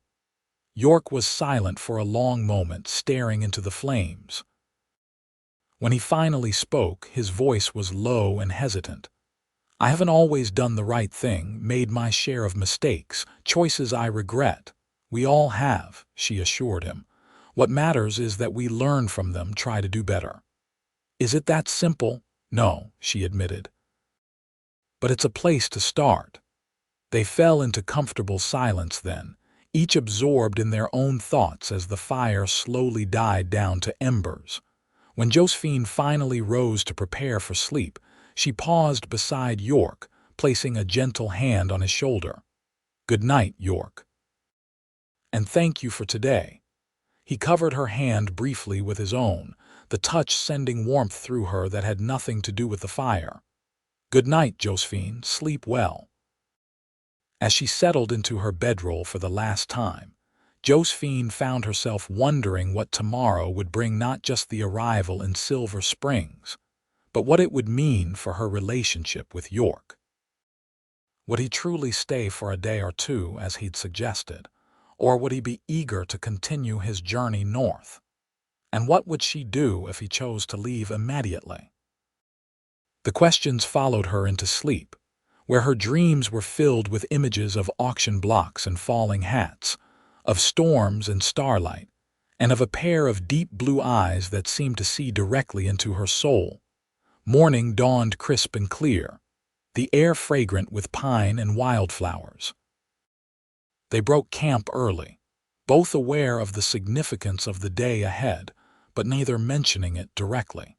S1: York was silent for a long moment, staring into the flames. When he finally spoke, his voice was low and hesitant. "I haven't always done the right thing, made my share of mistakes, choices I regret. We all have," she assured him. "What matters is that we learn from them, try to do better." "Is it that simple?" "No," she admitted. "But it's a place to start." They fell into comfortable silence then, each absorbed in their own thoughts as the fire slowly died down to embers. When Josephine finally rose to prepare for sleep, she paused beside York, placing a gentle hand on his shoulder. "Good night, York. And thank you for today." He covered her hand briefly with his own, the touch sending warmth through her that had nothing to do with the fire. "Good night, Josephine. Sleep well." As she settled into her bedroll for the last time, Josephine found herself wondering what tomorrow would bring, not just the arrival in Silver Springs, but what it would mean for her relationship with York. Would he truly stay for a day or two, as he'd suggested, or would he be eager to continue his journey north? And what would she do if he chose to leave immediately? The questions followed her into sleep, where her dreams were filled with images of auction blocks and falling hats, of storms and starlight, and of a pair of deep blue eyes that seemed to see directly into her soul. Morning dawned crisp and clear, the air fragrant with pine and wildflowers. They broke camp early, both aware of the significance of the day ahead, but neither mentioning it directly.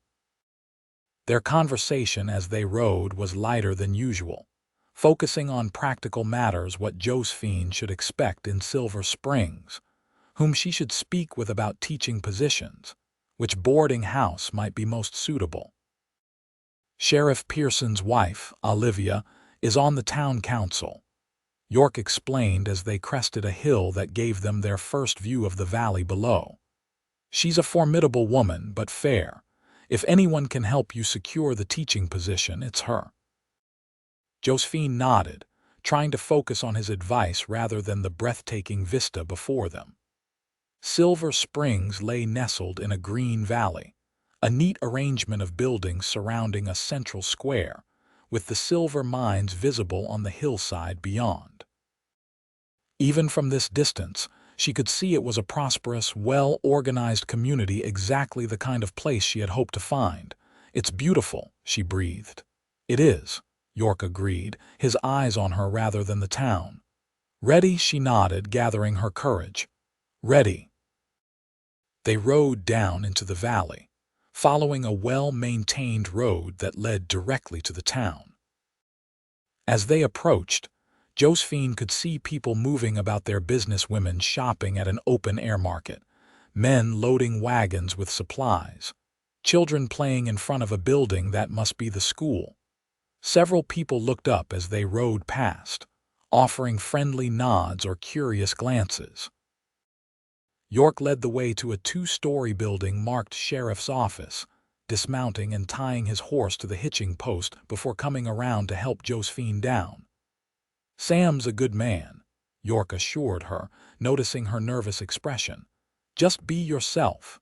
S1: Their conversation as they rode was lighter than usual, focusing on practical matters, what Josephine should expect in Silver Springs, whom she should speak with about teaching positions, which boarding house might be most suitable. Sheriff Pearson's wife, Olivia, is on the town council, York explained as they crested a hill that gave them their first view of the valley below. She's a formidable woman, but fair. If anyone can help you secure the teaching position, it's her. Josephine nodded, trying to focus on his advice rather than the breathtaking vista before them. Silver Springs lay nestled in a green valley, a neat arrangement of buildings surrounding a central square, with the silver mines visible on the hillside beyond. Even from this distance, she could see it was a prosperous, well-organized community, exactly the kind of place she had hoped to find. "It's beautiful," she breathed. "It is," York agreed, his eyes on her rather than the town. "Ready?" she nodded, gathering her courage. "Ready." They rode down into the valley, following a well-maintained road that led directly to the town. As they approached, Josephine could see people moving about their business, women shopping at an open-air market, men loading wagons with supplies, children playing in front of a building that must be the school. Several people looked up as they rode past, offering friendly nods or curious glances. York led the way to a two-story building marked Sheriff's Office, dismounting and tying his horse to the hitching post before coming around to help Josephine down. "Sam's a good man," York assured her, noticing her nervous expression. "Just be yourself."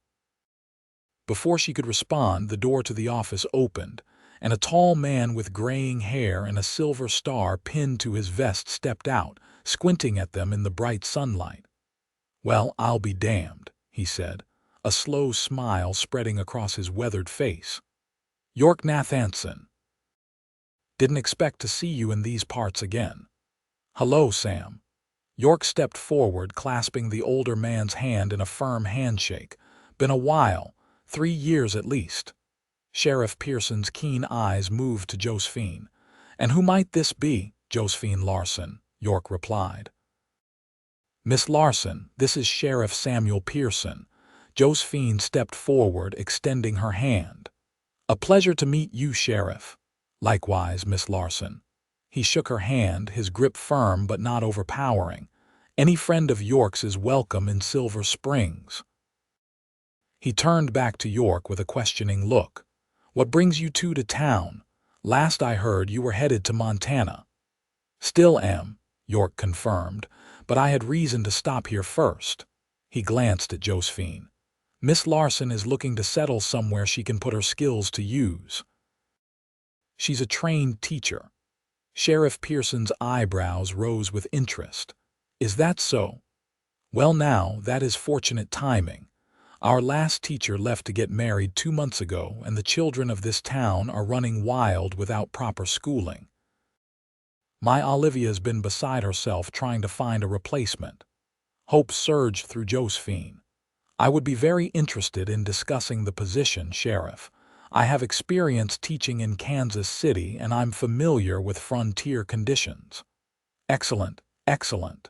S1: Before she could respond, the door to the office opened, and a tall man with graying hair and a silver star pinned to his vest stepped out, squinting at them in the bright sunlight. "Well, I'll be damned," he said, a slow smile spreading across his weathered face. "York Nathanson. Didn't expect to see you in these parts again." "Hello, Sam." York stepped forward, clasping the older man's hand in a firm handshake. "Been a while, 3 years at least." Sheriff Pearson's keen eyes moved to Josephine. "And who might this be?" "Josephine Larson," York replied. "Miss Larson, this is Sheriff Samuel Pearson." Josephine stepped forward, extending her hand. "A pleasure to meet you, Sheriff." "Likewise, Miss Larson." He shook her hand, his grip firm but not overpowering. "Any friend of York's is welcome in Silver Springs." He turned back to York with a questioning look. "What brings you two to town? Last I heard you were headed to Montana." "Still am," York confirmed, "but I had reason to stop here first." He glanced at Josephine. "Miss Larson is looking to settle somewhere she can put her skills to use. She's a trained teacher." Sheriff Pearson's eyebrows rose with interest. "Is that so? Well now, that is fortunate timing. Our last teacher left to get married 2 months ago, and the children of this town are running wild without proper schooling. My Olivia's been beside herself trying to find a replacement." Hope surged through Josephine. "I would be very interested in discussing the position, Sheriff. I have experience teaching in Kansas City, and I'm familiar with frontier conditions." "Excellent, excellent.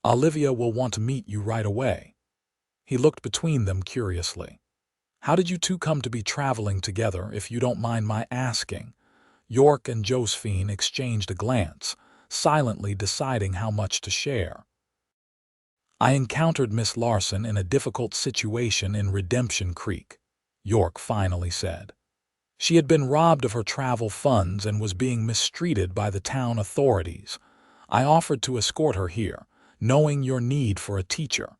S1: Olivia will want to meet you right away." He looked between them curiously. "How did you two come to be traveling together, if you don't mind my asking?" York and Josephine exchanged a glance, silently deciding how much to share. "I encountered Miss Larson in a difficult situation in Redemption Creek," York finally said. "She had been robbed of her travel funds and was being mistreated by the town authorities. I offered to escort her here, knowing your need for a teacher."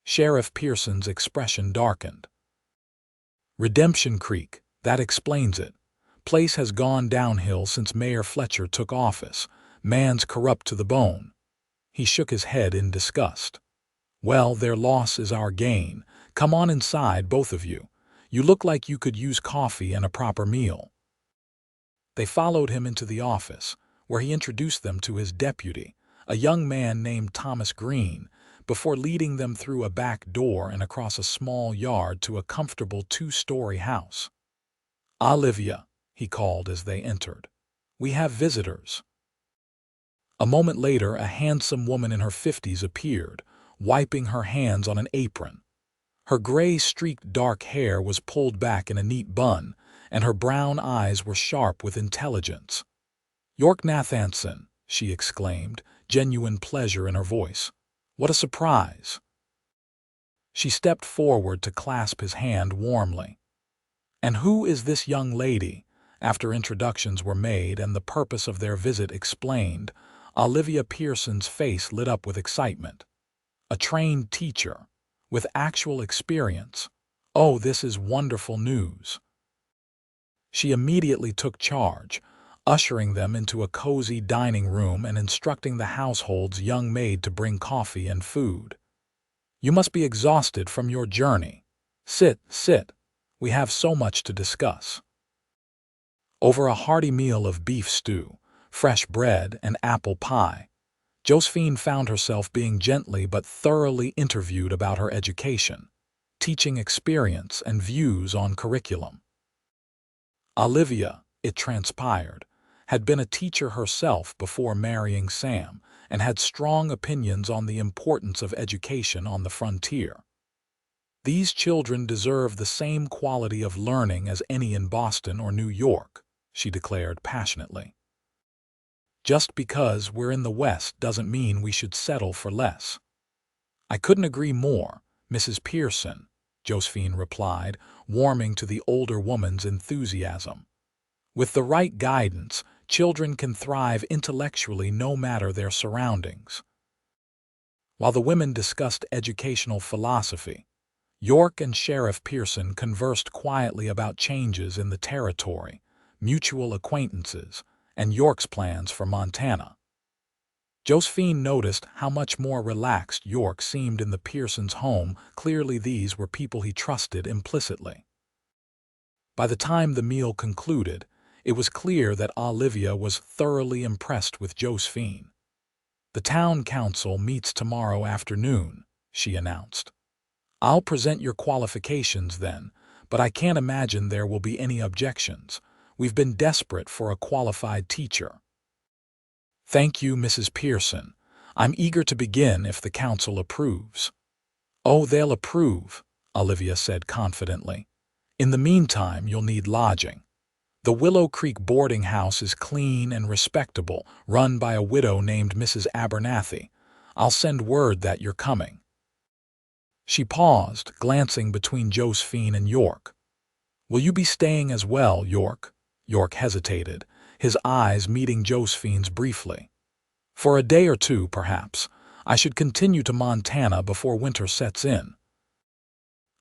S1: Sheriff Pearson's expression darkened. "Redemption Creek, that explains it. Place has gone downhill since Mayor Fletcher took office. Man's corrupt to the bone." He shook his head in disgust. "Well, their loss is our gain. Come on inside, both of you. You look like you could use coffee and a proper meal." They followed him into the office, where he introduced them to his deputy, a young man named Thomas Green, before leading them through a back door and across a small yard to a comfortable two-story house. "Olivia," he called as they entered, "we have visitors." A moment later, a handsome woman in her 50s appeared, wiping her hands on an apron. Her gray-streaked dark hair was pulled back in a neat bun, and her brown eyes were sharp with intelligence. "York Nathanson," she exclaimed, genuine pleasure in her voice. "What a surprise!" She stepped forward to clasp his hand warmly. "And who is this young lady?" After introductions were made and the purpose of their visit explained, Olivia Pearson's face lit up with excitement. "A trained teacher, with actual experience. Oh, this is wonderful news." She immediately took charge, ushering them into a cozy dining room and instructing the household's young maid to bring coffee and food. "You must be exhausted from your journey. Sit, sit. We have so much to discuss." Over a hearty meal of beef stew, fresh bread, and apple pie, Josephine found herself being gently but thoroughly interviewed about her education, teaching experience, and views on curriculum. Olivia, it transpired, had been a teacher herself before marrying Sam and had strong opinions on the importance of education on the frontier. "These children deserve the same quality of learning as any in Boston or New York," she declared passionately. "Just because we're in the West doesn't mean we should settle for less." "I couldn't agree more, Mrs. Pearson," Josephine replied, warming to the older woman's enthusiasm. "With the right guidance, children can thrive intellectually no matter their surroundings." While the women discussed educational philosophy, York and Sheriff Pearson conversed quietly about changes in the territory, mutual acquaintances, and York's plans for Montana. Josephine noticed how much more relaxed York seemed in the Pearsons' home. Clearly these were people he trusted implicitly. By the time the meal concluded, it was clear that Olivia was thoroughly impressed with Josephine. "The town council meets tomorrow afternoon," she announced. "I'll present your qualifications then, but I can't imagine there will be any objections. We've been desperate for a qualified teacher." "Thank you, Mrs. Pearson. I'm eager to begin if the council approves." "Oh, they'll approve," Olivia said confidently. "In the meantime, you'll need lodging. The Willow Creek boarding house is clean and respectable, run by a widow named Mrs. Abernathy. I'll send word that you're coming." She paused, glancing between Josephine and York. "Will you be staying as well, York?" York hesitated, his eyes meeting Josephine's briefly. "For a day or two, perhaps. I should continue to Montana before winter sets in."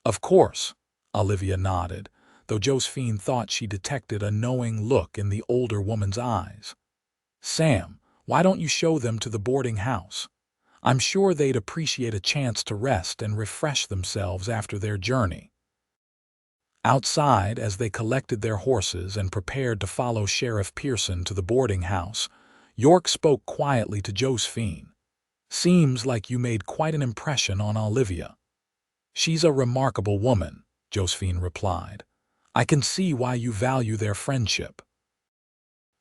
S1: "Of course," Olivia nodded, though Josephine thought she detected a knowing look in the older woman's eyes. "Sam, why don't you show them to the boarding house? I'm sure they'd appreciate a chance to rest and refresh themselves after their journey." Outside, as they collected their horses and prepared to follow Sheriff Pearson to the boarding house, York spoke quietly to Josephine. "Seems like you made quite an impression on Olivia." "She's a remarkable woman," Josephine replied. "I can see why you value their friendship."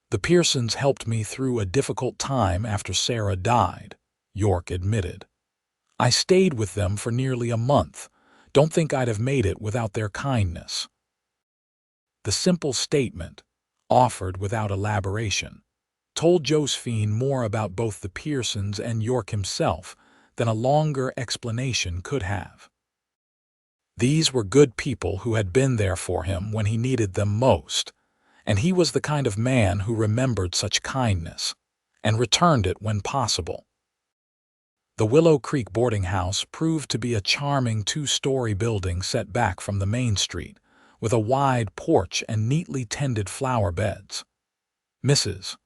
S1: "The Pearsons helped me through a difficult time after Sarah died," York admitted. "I stayed with them for nearly a month. Don't think I'd have made it without their kindness." The simple statement, offered without elaboration, told Josephine more about both the Pearsons and York himself than a longer explanation could have. These were good people who had been there for him when he needed them most, and he was the kind of man who remembered such kindness and returned it when possible. The Willow Creek boarding house proved to be a charming two-story building set back from the main street, with a wide porch and neatly tended flower beds. Mrs.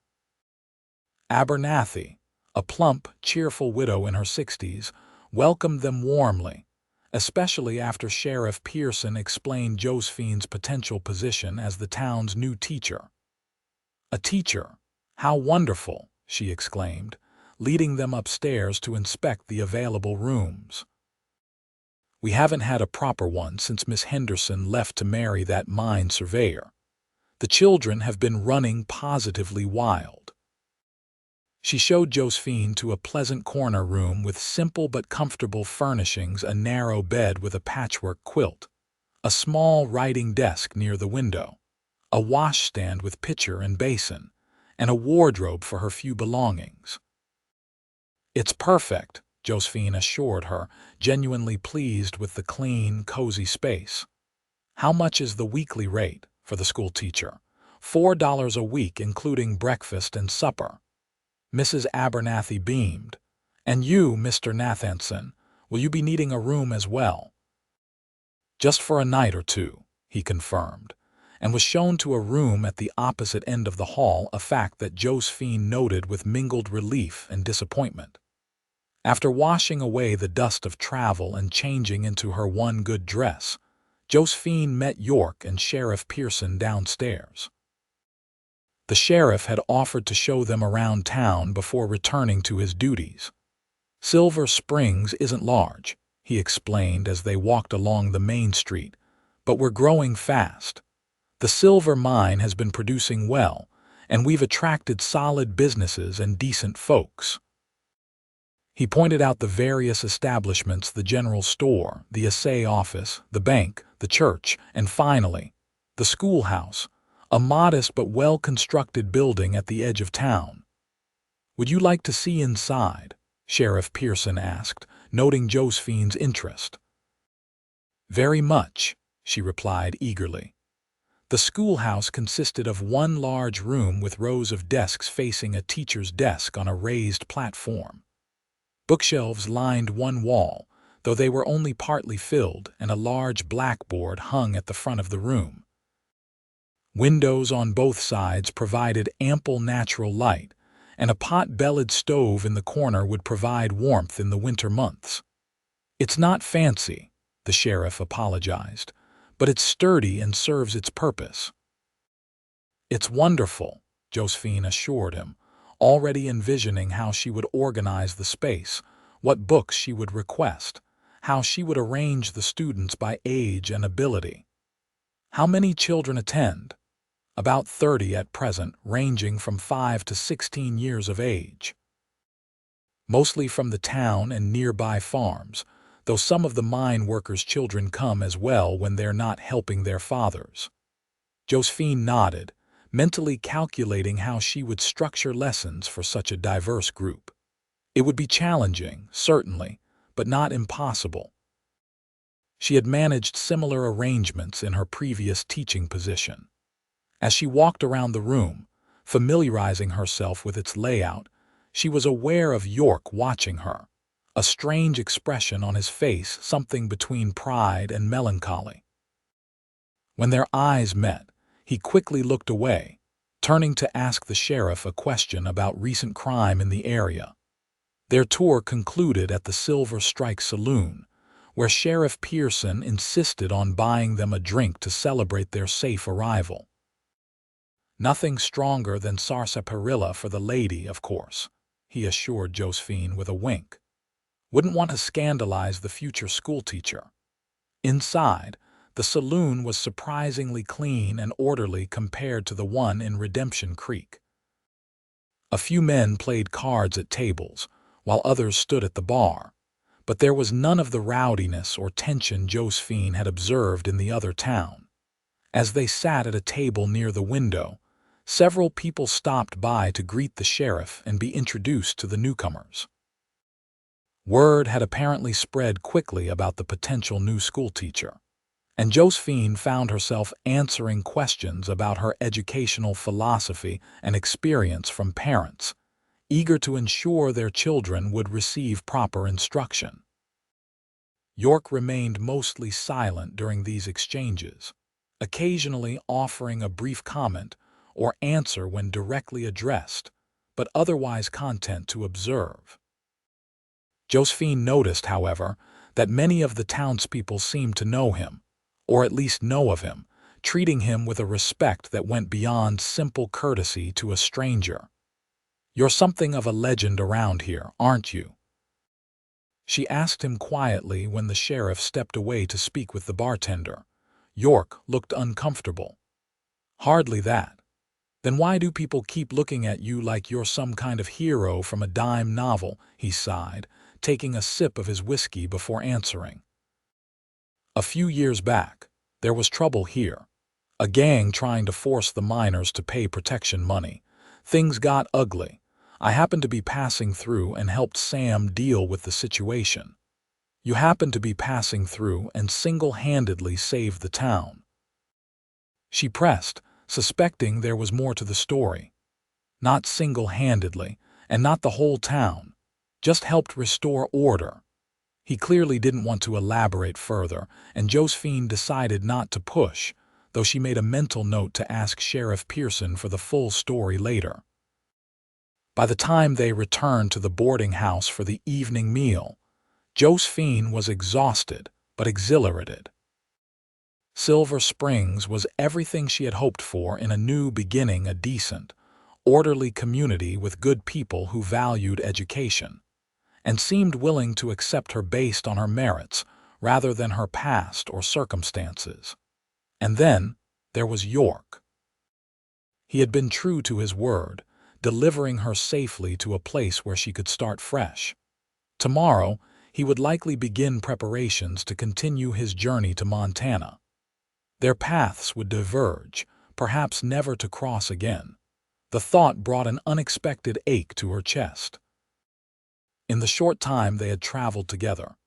S1: Abernathy, a plump, cheerful widow in her 60s, welcomed them warmly, especially after Sheriff Pearson explained Josephine's potential position as the town's new teacher. "A teacher? How wonderful!" she exclaimed, leading them upstairs to inspect the available rooms. "We haven't had a proper one since Miss Henderson left to marry that mine surveyor. The children have been running positively wild." She showed Josephine to a pleasant corner room with simple but comfortable furnishings, a narrow bed with a patchwork quilt, a small writing desk near the window, a washstand with pitcher and basin, and a wardrobe for her few belongings. "It's perfect," Josephine assured her, genuinely pleased with the clean, cozy space. "How much is the weekly rate for the school teacher?" $4 a week, including breakfast and supper." Mrs. Abernathy beamed. "And you, Mr. Nathanson, will you be needing a room as well?" "Just for a night or two," he confirmed, and was shown to a room at the opposite end of the hall, a fact that Josephine noted with mingled relief and disappointment. After washing away the dust of travel and changing into her one good dress, Josephine met York and Sheriff Pearson downstairs. The sheriff had offered to show them around town before returning to his duties. "Silver Springs isn't large," he explained as they walked along the main street, "but we're growing fast. The silver mine has been producing well, and we've attracted solid businesses and decent folks." He pointed out the various establishments: the general store, the assay office, the bank, the church, and finally, the schoolhouse, a modest but well-constructed building at the edge of town. "Would you like to see inside?" Sheriff Pearson asked, noting Josephine's interest. "Very much," she replied eagerly. The schoolhouse consisted of one large room with rows of desks facing a teacher's desk on a raised platform. Bookshelves lined one wall, though they were only partly filled, and a large blackboard hung at the front of the room. Windows on both sides provided ample natural light, and a pot-bellied stove in the corner would provide warmth in the winter months. "It's not fancy," the sheriff apologized, "but it's sturdy and serves its purpose." "It's wonderful," Josephine assured him, already envisioning how she would organize the space, what books she would request, how she would arrange the students by age and ability. "How many children attend?" "About 30 at present, ranging from 5 to 16 years of age. Mostly from the town and nearby farms, though some of the mine workers' children come as well when they're not helping their fathers." Josephine nodded, mentally calculating how she would structure lessons for such a diverse group. It would be challenging, certainly, but not impossible. She had managed similar arrangements in her previous teaching position. As she walked around the room, familiarizing herself with its layout, she was aware of York watching her, a strange expression on his face, something between pride and melancholy. When their eyes met, he quickly looked away, turning to ask the sheriff a question about recent crime in the area. Their tour concluded at the Silver Strike Saloon, where Sheriff Pearson insisted on buying them a drink to celebrate their safe arrival. "Nothing stronger than sarsaparilla for the lady, of course," he assured Josephine with a wink. "Wouldn't want to scandalize the future schoolteacher." Inside, the saloon was surprisingly clean and orderly compared to the one in Redemption Creek. A few men played cards at tables, while others stood at the bar, but there was none of the rowdiness or tension Josephine had observed in the other town. As they sat at a table near the window, several people stopped by to greet the sheriff and be introduced to the newcomers. Word had apparently spread quickly about the potential new schoolteacher, and Josephine found herself answering questions about her educational philosophy and experience from parents, eager to ensure their children would receive proper instruction. York remained mostly silent during these exchanges, occasionally offering a brief comment or answer when directly addressed, but otherwise content to observe. Josephine noticed, however, that many of the townspeople seemed to know him, or at least know of him, treating him with a respect that went beyond simple courtesy to a stranger. "You're something of a legend around here, aren't you?" she asked him quietly when the sheriff stepped away to speak with the bartender. York looked uncomfortable. "Hardly that. Then why do people keep looking at you like you're some kind of hero from a dime novel?" he sighed, taking a sip of his whiskey before answering. "A few years back, there was trouble here. A gang trying to force the miners to pay protection money. Things got ugly. I happened to be passing through and helped Sam deal with the situation." "You happened to be passing through and single-handedly saved the town?" she pressed, suspecting there was more to the story. "Not single-handedly, and not the whole town. Just helped restore order." He clearly didn't want to elaborate further, and Josephine decided not to push, though she made a mental note to ask Sheriff Pearson for the full story later. By the time they returned to the boarding house for the evening meal, Josephine was exhausted but exhilarated. Silver Springs was everything she had hoped for in a new beginning, a decent, orderly community with good people who valued education, and seemed willing to accept her based on her merits rather than her past or circumstances. And then there was York. He had been true to his word, delivering her safely to a place where she could start fresh. Tomorrow, he would likely begin preparations to continue his journey to Montana. Their paths would diverge, perhaps never to cross again. The thought brought an unexpected ache to her chest. In the short time they had traveled together,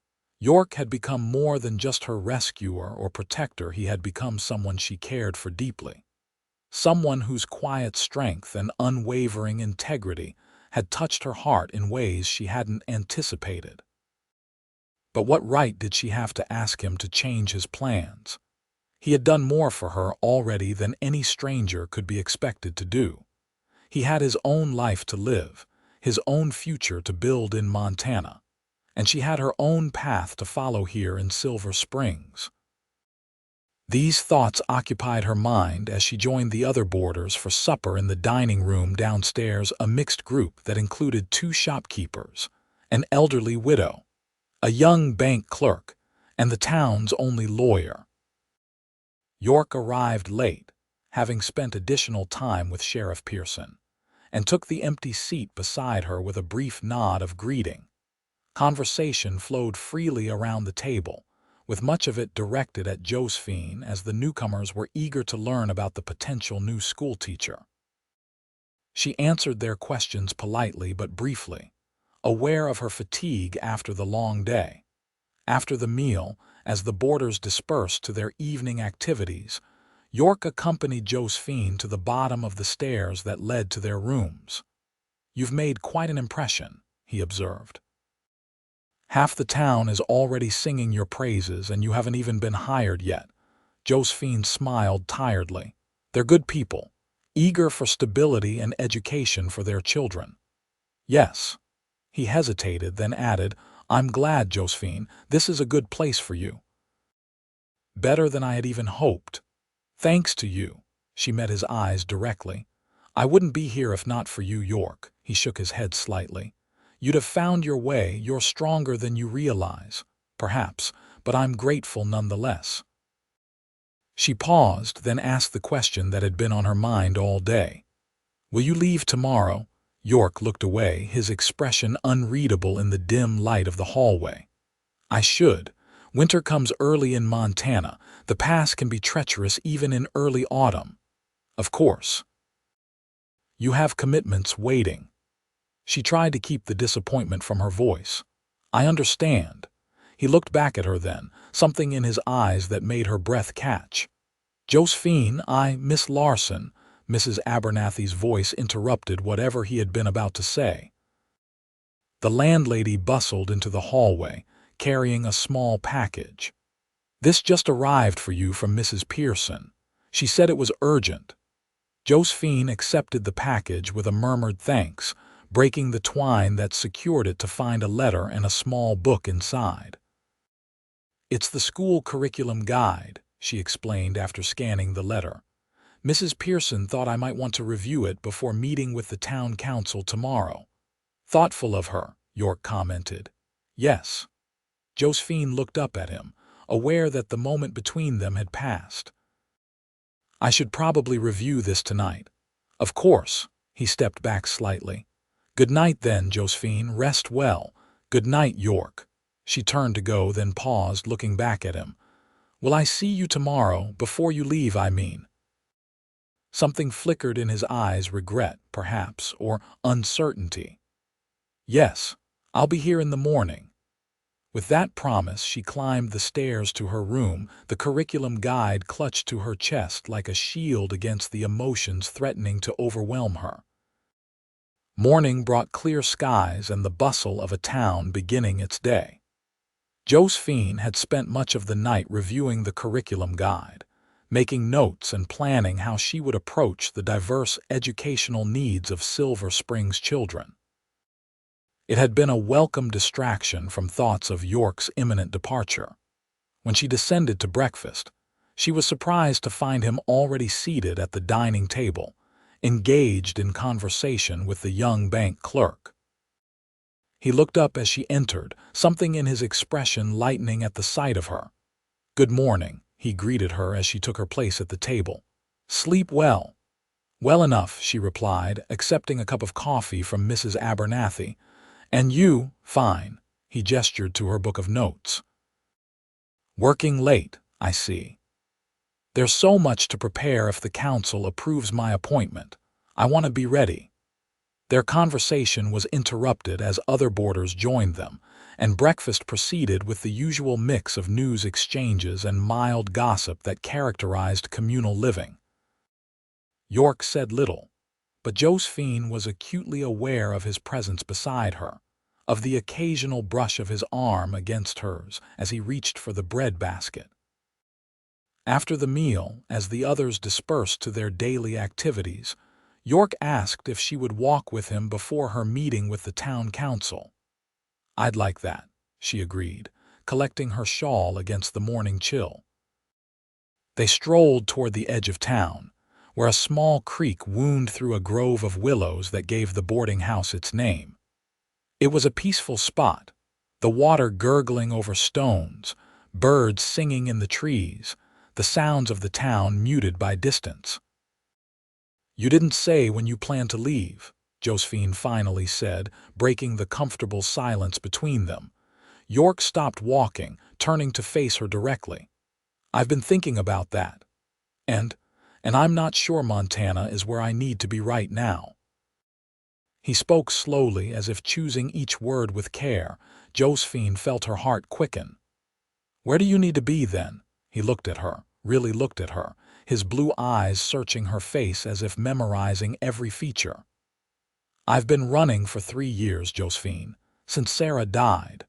S1: York had become more than just her rescuer or protector. He had become someone she cared for deeply. Someone whose quiet strength and unwavering integrity had touched her heart in ways she hadn't anticipated. But what right did she have to ask him to change his plans? He had done more for her already than any stranger could be expected to do. He had his own life to live, his own future to build in Montana, and she had her own path to follow here in Silver Springs. These thoughts occupied her mind as she joined the other boarders for supper in the dining room downstairs, a mixed group that included 2 shopkeepers, an elderly widow, a young bank clerk, and the town's only lawyer. York arrived late, having spent additional time with Sheriff Pearson, and took the empty seat beside her with a brief nod of greeting. Conversation flowed freely around the table, with much of it directed at Josephine as the newcomers were eager to learn about the potential new schoolteacher. She answered their questions politely but briefly, aware of her fatigue after the long day. After the meal, as the boarders dispersed to their evening activities, York accompanied Josephine to the bottom of the stairs that led to their rooms. "You've made quite an impression," he observed. "Half the town is already singing your praises and you haven't even been hired yet." Josephine smiled tiredly. "They're good people, eager for stability and education for their children." "Yes." He hesitated, then added, "I'm glad, Josephine. This is a good place for you." "Better than I had even hoped." "Thanks to you." She met his eyes directly. "I wouldn't be here if not for you, York." He shook his head slightly. "You'd have found your way. You're stronger than you realize, perhaps, but I'm grateful nonetheless." She paused, then asked the question that had been on her mind all day. "Will you leave tomorrow?" York looked away, his expression unreadable in the dim light of the hallway. "I should. Winter comes early in Montana. The pass can be treacherous even in early autumn." "Of course." "You have commitments waiting." She tried to keep the disappointment from her voice. "I understand." He looked back at her then, something in his eyes that made her breath catch. "Josephine, Miss Larson," Mrs. Abernathy's voice interrupted whatever he had been about to say. The landlady bustled into the hallway, carrying a small package. "This just arrived for you from Mrs. Pearson." She said it was urgent. Josephine accepted the package with a murmured thanks, breaking the twine that secured it to find a letter and a small book inside. "It's the school curriculum guide," she explained after scanning the letter. "Mrs. Pearson thought I might want to review it before meeting with the town council tomorrow." "Thoughtful of her," York commented. "Yes." Josephine looked up at him, aware that the moment between them had passed. "I should probably review this tonight." "Of course." He stepped back slightly. "Good night then, Josephine. Rest well." "Good night, York." She turned to go, then paused, looking back at him. "Will I see you tomorrow, before you leave, I mean?" Something flickered in his eyes, regret, perhaps, or uncertainty. "Yes, I'll be here in the morning." With that promise, she climbed the stairs to her room, the curriculum guide clutched to her chest like a shield against the emotions threatening to overwhelm her. Morning brought clear skies and the bustle of a town beginning its day. Josephine had spent much of the night reviewing the curriculum guide, making notes and planning how she would approach the diverse educational needs of Silver Springs children. It had been a welcome distraction from thoughts of York's imminent departure. When she descended to breakfast, she was surprised to find him already seated at the dining table, engaged in conversation with the young bank clerk. He looked up as she entered, something in his expression lightening at the sight of her. "Good morning," he greeted her as she took her place at the table. "Sleep well?" "Well enough," she replied, accepting a cup of coffee from Mrs. Abernathy. "And you?" "Fine." He gestured to her book of notes. "Working late, I see." "There's so much to prepare if the council approves my appointment. I want to be ready." Their conversation was interrupted as other boarders joined them, and breakfast proceeded with the usual mix of news exchanges and mild gossip that characterized communal living. York said little, but Josephine was acutely aware of his presence beside her, of the occasional brush of his arm against hers as he reached for the bread basket. After the meal, as the others dispersed to their daily activities, York asked if she would walk with him before her meeting with the town council. "I'd like that," she agreed, collecting her shawl against the morning chill. They strolled toward the edge of town, where a small creek wound through a grove of willows that gave the boarding house its name. It was a peaceful spot, the water gurgling over stones, birds singing in the trees, the sounds of the town muted by distance. "You didn't say when you plan to leave," Josephine finally said, breaking the comfortable silence between them. York stopped walking, turning to face her directly. "I've been thinking about that. And I'm not sure Montana is where I need to be right now." He spoke slowly, as if choosing each word with care. Josephine felt her heart quicken. "Where do you need to be, then?" He looked at her, really looked at her, his blue eyes searching her face as if memorizing every feature. "I've been running for 3 years, Josephine, since Sarah died.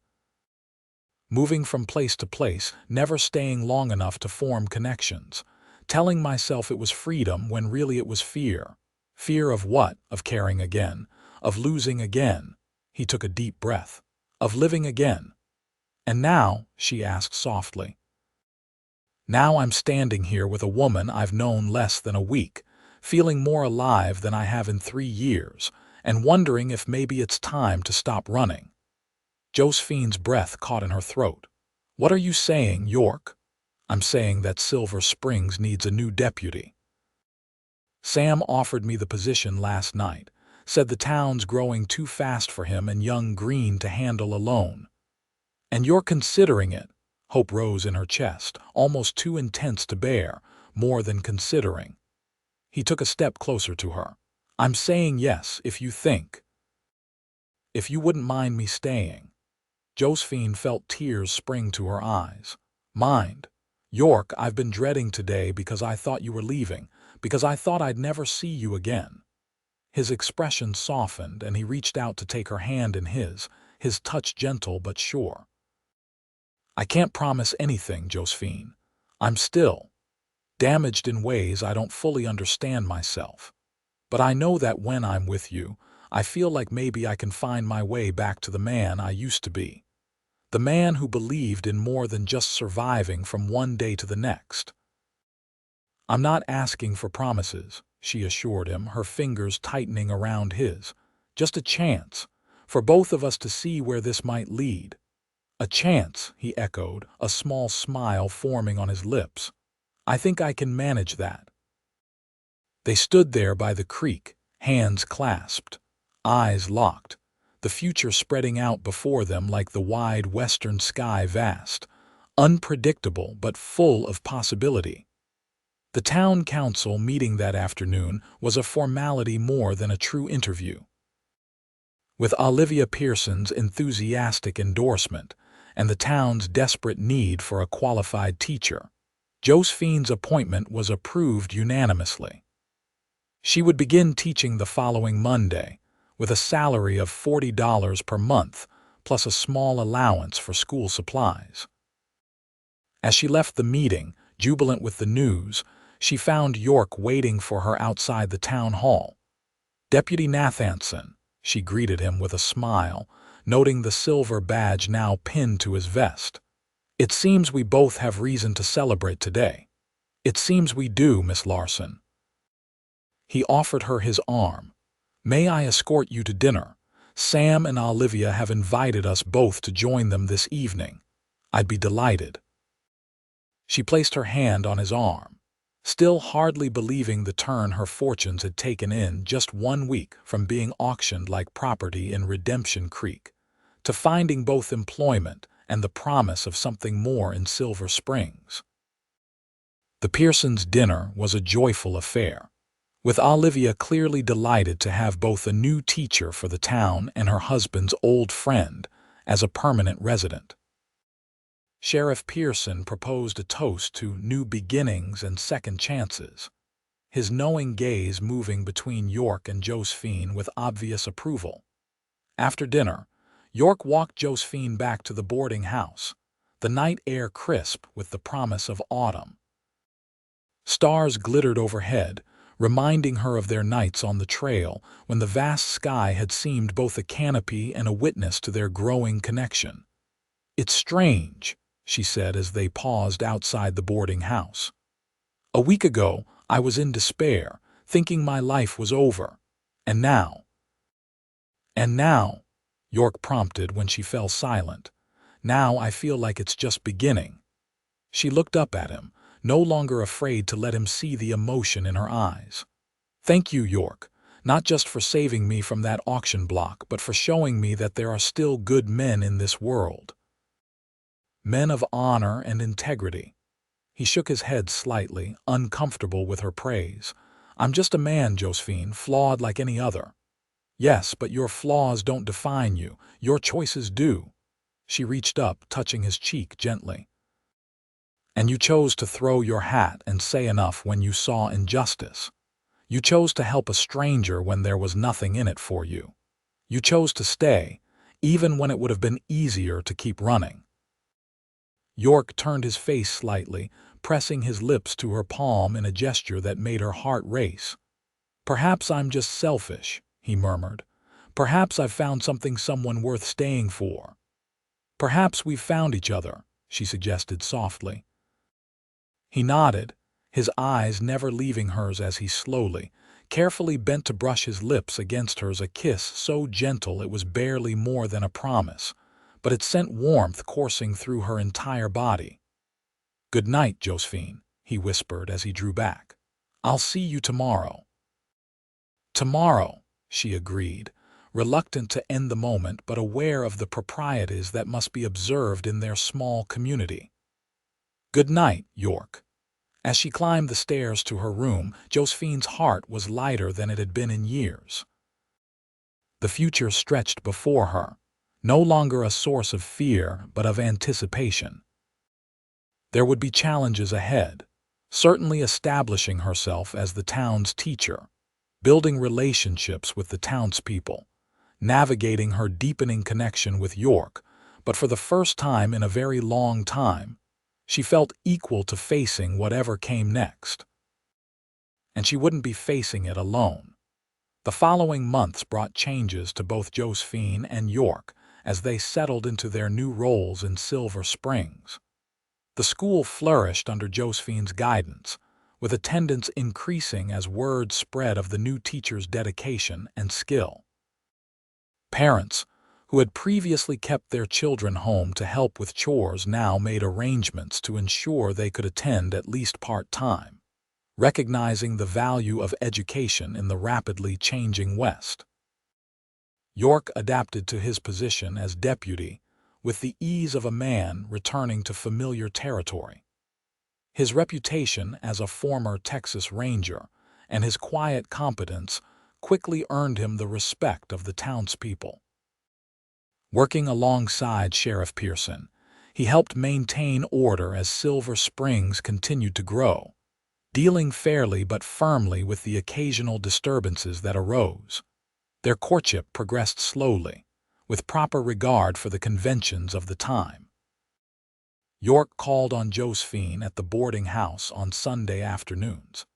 S1: Moving from place to place, never staying long enough to form connections. Telling myself it was freedom when really it was fear. Fear of what? Of caring again. Of losing again." He took a deep breath. "Of living again." "And now?" she asked softly. "Now I'm standing here with a woman I've known less than a week, feeling more alive than I have in 3 years, and wondering if maybe it's time to stop running." Josephine's breath caught in her throat. "What are you saying, York?" "I'm saying that Silver Springs needs a new deputy. Sam offered me the position last night, said the town's growing too fast for him and young Green to handle alone." "And you're considering it?" Hope rose in her chest, almost too intense to bear, more than considering. He took a step closer to her. "I'm saying yes, if you think. If you wouldn't mind me staying." Josephine felt tears spring to her eyes. "Mind? York, I've been dreading today because I thought you were leaving, because I thought I'd never see you again." His expression softened, and he reached out to take her hand in his touch gentle but sure. "I can't promise anything, Josephine. I'm still damaged in ways I don't fully understand myself. But I know that when I'm with you, I feel like maybe I can find my way back to the man I used to be. The man who believed in more than just surviving from one day to the next. I'm not asking for promises, she assured him, her fingers tightening around his. Just a chance, for both of us to see where this might lead. A chance, he echoed, a small smile forming on his lips. I think I can manage that. They stood there by the creek, hands clasped, eyes locked, the future spreading out before them like the wide western sky, vast, unpredictable but full of possibility. The town council meeting that afternoon was a formality more than a true interview. With Olivia Pearson's enthusiastic endorsement and the town's desperate need for a qualified teacher, Josephine's appointment was approved unanimously. She would begin teaching the following Monday, with a salary of $40 per month, plus a small allowance for school supplies. As she left the meeting, jubilant with the news, she found York waiting for her outside the town hall. "Deputy Nathanson," she greeted him with a smile, noting the silver badge now pinned to his vest. "It seems we both have reason to celebrate today." "It seems we do, Miss Larson." He offered her his arm. "May I escort you to dinner? Sam and Olivia have invited us both to join them this evening. I'd be delighted." She placed her hand on his arm, still hardly believing the turn her fortunes had taken in just 1 week from being auctioned like property in Redemption Creek, to finding both employment and the promise of something more in Silver Springs. The Pearsons' dinner was a joyful affair, with Olivia clearly delighted to have both a new teacher for the town and her husband's old friend as a permanent resident. Sheriff Pearson proposed a toast to new beginnings and second chances, his knowing gaze moving between York and Josephine with obvious approval. After dinner, York walked Josephine back to the boarding house, the night air crisp with the promise of autumn. Stars glittered overhead, reminding her of their nights on the trail when the vast sky had seemed both a canopy and a witness to their growing connection. "It's strange," she said as they paused outside the boarding house. "A week ago, I was in despair, thinking my life was over. And now—" "And now," York prompted when she fell silent, "now I feel like it's just beginning." She looked up at him, no longer afraid to let him see the emotion in her eyes. "Thank you, York, not just for saving me from that auction block, but for showing me that there are still good men in this world. Men of honor and integrity." He shook his head slightly, uncomfortable with her praise. "I'm just a man, Josephine, flawed like any other." "Yes, but your flaws don't define you. Your choices do." She reached up, touching his cheek gently. "And you chose to throw your hat and say enough when you saw injustice. You chose to help a stranger when there was nothing in it for you. You chose to stay, even when it would have been easier to keep running." York turned his face slightly, pressing his lips to her palm in a gesture that made her heart race. "Perhaps I'm just selfish," he murmured. "Perhaps I've found someone worth staying for." "Perhaps we've found each other," she suggested softly. He nodded, his eyes never leaving hers as he slowly, carefully bent to brush his lips against hers, a kiss so gentle it was barely more than a promise, but it sent warmth coursing through her entire body. "Good night, Josephine," he whispered as he drew back. "I'll see you tomorrow." "Tomorrow," she agreed, reluctant to end the moment but aware of the proprieties that must be observed in their small community. "Good night, York." As she climbed the stairs to her room, Josephine's heart was lighter than it had been in years. The future stretched before her, no longer a source of fear but of anticipation. There would be challenges ahead, certainly establishing herself as the town's teacher, building relationships with the townspeople, navigating her deepening connection with York, but for the first time in a very long time, She felt equal to facing whatever came next. And she wouldn't be facing it alone. The following months brought changes to both Josephine and York as they settled into their new roles in Silver Springs. The school flourished under Josephine's guidance, with attendance increasing as word spread of the new teacher's dedication and skill. Parents, who had previously kept their children home to help with chores, now made arrangements to ensure they could attend at least part-time, recognizing the value of education in the rapidly changing West. York adapted to his position as deputy with the ease of a man returning to familiar territory. His reputation as a former Texas Ranger and his quiet competence quickly earned him the respect of the townspeople. Working alongside Sheriff Pearson, he helped maintain order as Silver Springs continued to grow, dealing fairly but firmly with the occasional disturbances that arose. Their courtship progressed slowly, with proper regard for the conventions of the time. York called on Josephine at the boarding house on Sunday afternoons,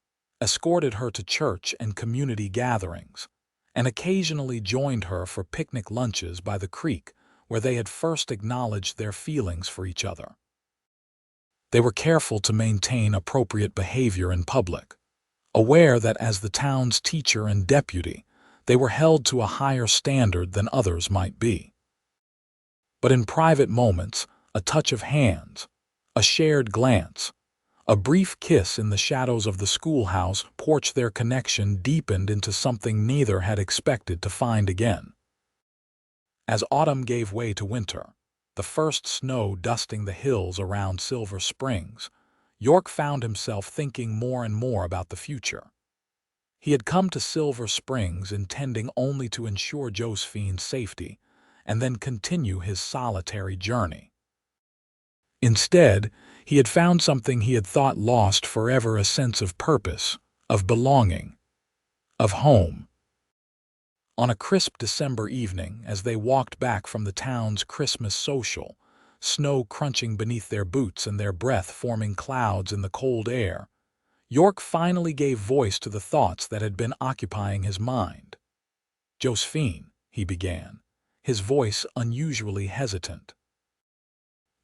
S1: escorted her to church and community gatherings, and occasionally joined her for picnic lunches by the creek where they had first acknowledged their feelings for each other. They were careful to maintain appropriate behavior in public, aware that as the town's teacher and deputy, they were held to a higher standard than others might be. But in private moments, a touch of hands, a shared glance, a brief kiss in the shadows of the schoolhouse porch, their connection deepened into something neither had expected to find again. As autumn gave way to winter, the first snow dusting the hills around Silver Springs, York found himself thinking more and more about the future. He had come to Silver Springs intending only to ensure Josephine's safety and then continue his solitary journey. Instead, he had found something he had thought lost forever: a sense of purpose, of belonging, of home. On a crisp December evening, as they walked back from the town's Christmas social, snow crunching beneath their boots and their breath forming clouds in the cold air, York finally gave voice to the thoughts that had been occupying his mind. "Josephine," he began, his voice unusually hesitant.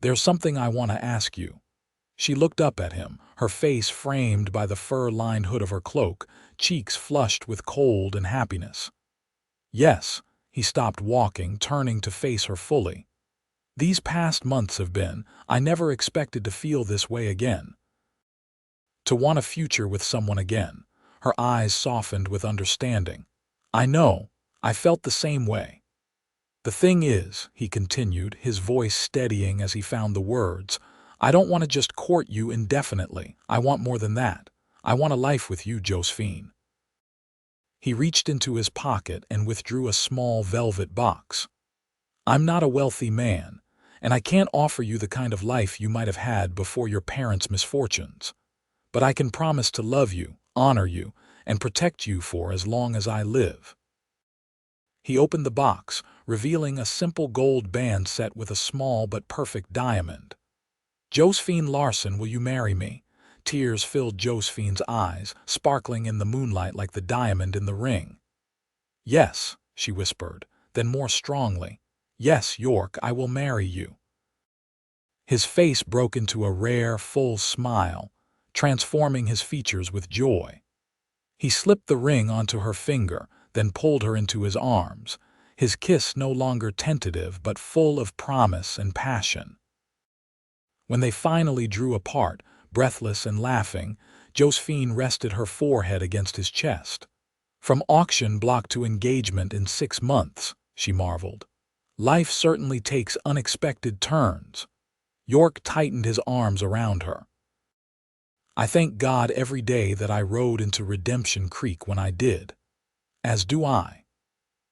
S1: "There's something I want to ask you." She looked up at him, her face framed by the fur-lined hood of her cloak, cheeks flushed with cold and happiness. "Yes," he stopped walking, turning to face her fully. "These past months have been, I never expected to feel this way again. To want a future with someone again." Her eyes softened with understanding. "I know, I felt the same way. The thing is," he continued, his voice steadying as he found the words, "I don't want to just court you indefinitely. I want more than that. I want a life with you, Josephine." He reached into his pocket and withdrew a small velvet box. "I'm not a wealthy man, and I can't offer you the kind of life you might have had before your parents' misfortunes. But I can promise to love you, honor you, and protect you for as long as I live." He opened the box, revealing a simple gold band set with a small but perfect diamond. "Josephine Larson, will you marry me?" Tears filled Josephine's eyes, sparkling in the moonlight like the diamond in the ring. "Yes," she whispered, then more strongly, "Yes, York, I will marry you." His face broke into a rare, full smile, transforming his features with joy. He slipped the ring onto her finger, then pulled her into his arms, his kiss no longer tentative but full of promise and passion. When they finally drew apart, breathless and laughing, Josephine rested her forehead against his chest. "From auction block to engagement in 6 months," she marveled. "Life certainly takes unexpected turns." York tightened his arms around her. "I thank God every day that I rode into Redemption Creek when I did." "As do I."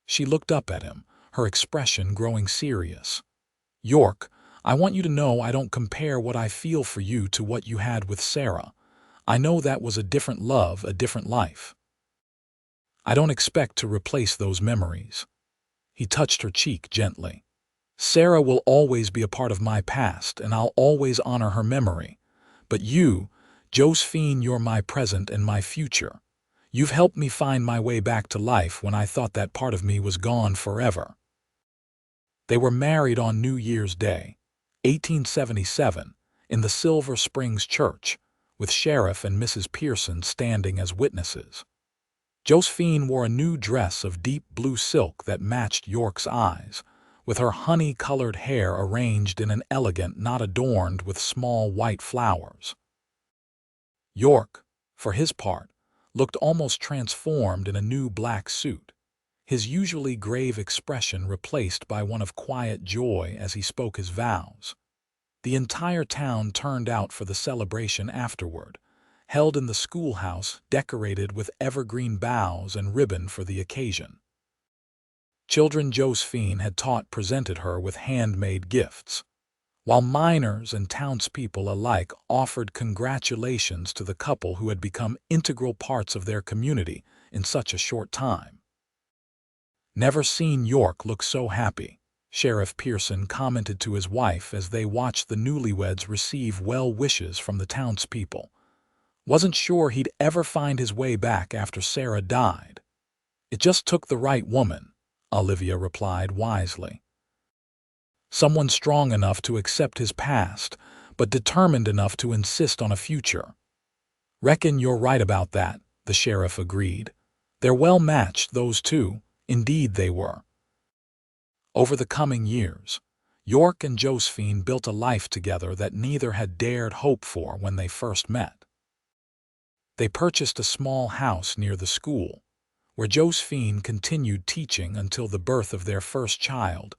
S1: She looked up at him, her expression growing serious. "York, I want you to know I don't compare what I feel for you to what you had with Sarah. I know that was a different love, a different life. I don't expect to replace those memories." He touched her cheek gently. Sarah will always be a part of my past, and I'll always honor her memory. But you, Josephine, you're my present and my future. You've helped me find my way back to life when I thought that part of me was gone forever." They were married on New Year's Day, 1877, in the Silver Springs Church, with Sheriff and Mrs. Pearson standing as witnesses. Josephine wore a new dress of deep blue silk that matched York's eyes, with her honey-colored hair arranged in an elegant knot adorned with small white flowers. York, for his part, looked almost transformed in a new black suit, his usually grave expression replaced by one of quiet joy as he spoke his vows. The entire town turned out for the celebration afterward, held in the schoolhouse decorated with evergreen boughs and ribbon for the occasion. Children Josephine had taught presented her with handmade gifts, while miners and townspeople alike offered congratulations to the couple who had become integral parts of their community in such a short time. "Never seen York look so happy," Sheriff Pearson commented to his wife as they watched the newlyweds receive well wishes from the townspeople. "Wasn't sure he'd ever find his way back after Sarah died." "It just took the right woman," Olivia replied wisely. "Someone strong enough to accept his past, but determined enough to insist on a future." "Reckon you're right about that," the sheriff agreed. "They're well matched, those two. Indeed they were." Over the coming years, York and Josephine built a life together that neither had dared hope for when they first met. They purchased a small house near the school, where Josephine continued teaching until the birth of their first child,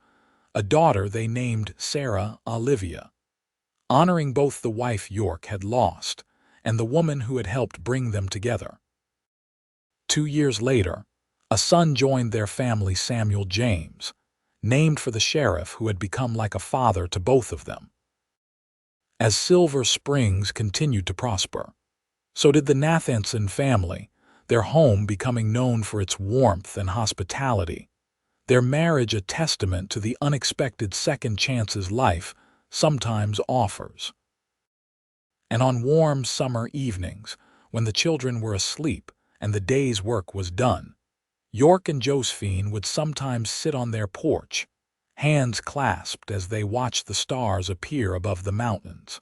S1: a daughter they named Sarah Olivia, honoring both the wife York had lost and the woman who had helped bring them together. 2 years later, a son joined their family, Samuel James, named for the sheriff who had become like a father to both of them. As Silver Springs continued to prosper, so did the Nathanson family, their home becoming known for its warmth and hospitality, their marriage a testament to the unexpected second chances life sometimes offers. And on warm summer evenings, when the children were asleep and the day's work was done, York and Josephine would sometimes sit on their porch, hands clasped as they watched the stars appear above the mountains.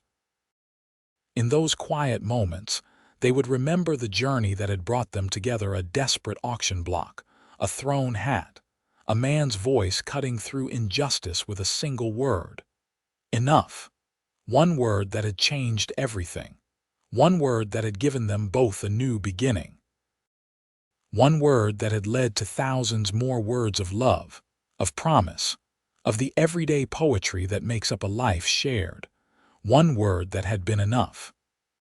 S1: In those quiet moments, they would remember the journey that had brought them together: a desperate auction block, a thrown hat, a man's voice cutting through injustice with a single word. Enough. One word that had changed everything. One word that had given them both a new beginning. One word that had led to thousands more words of love, of promise, of the everyday poetry that makes up a life shared. One word that had been enough.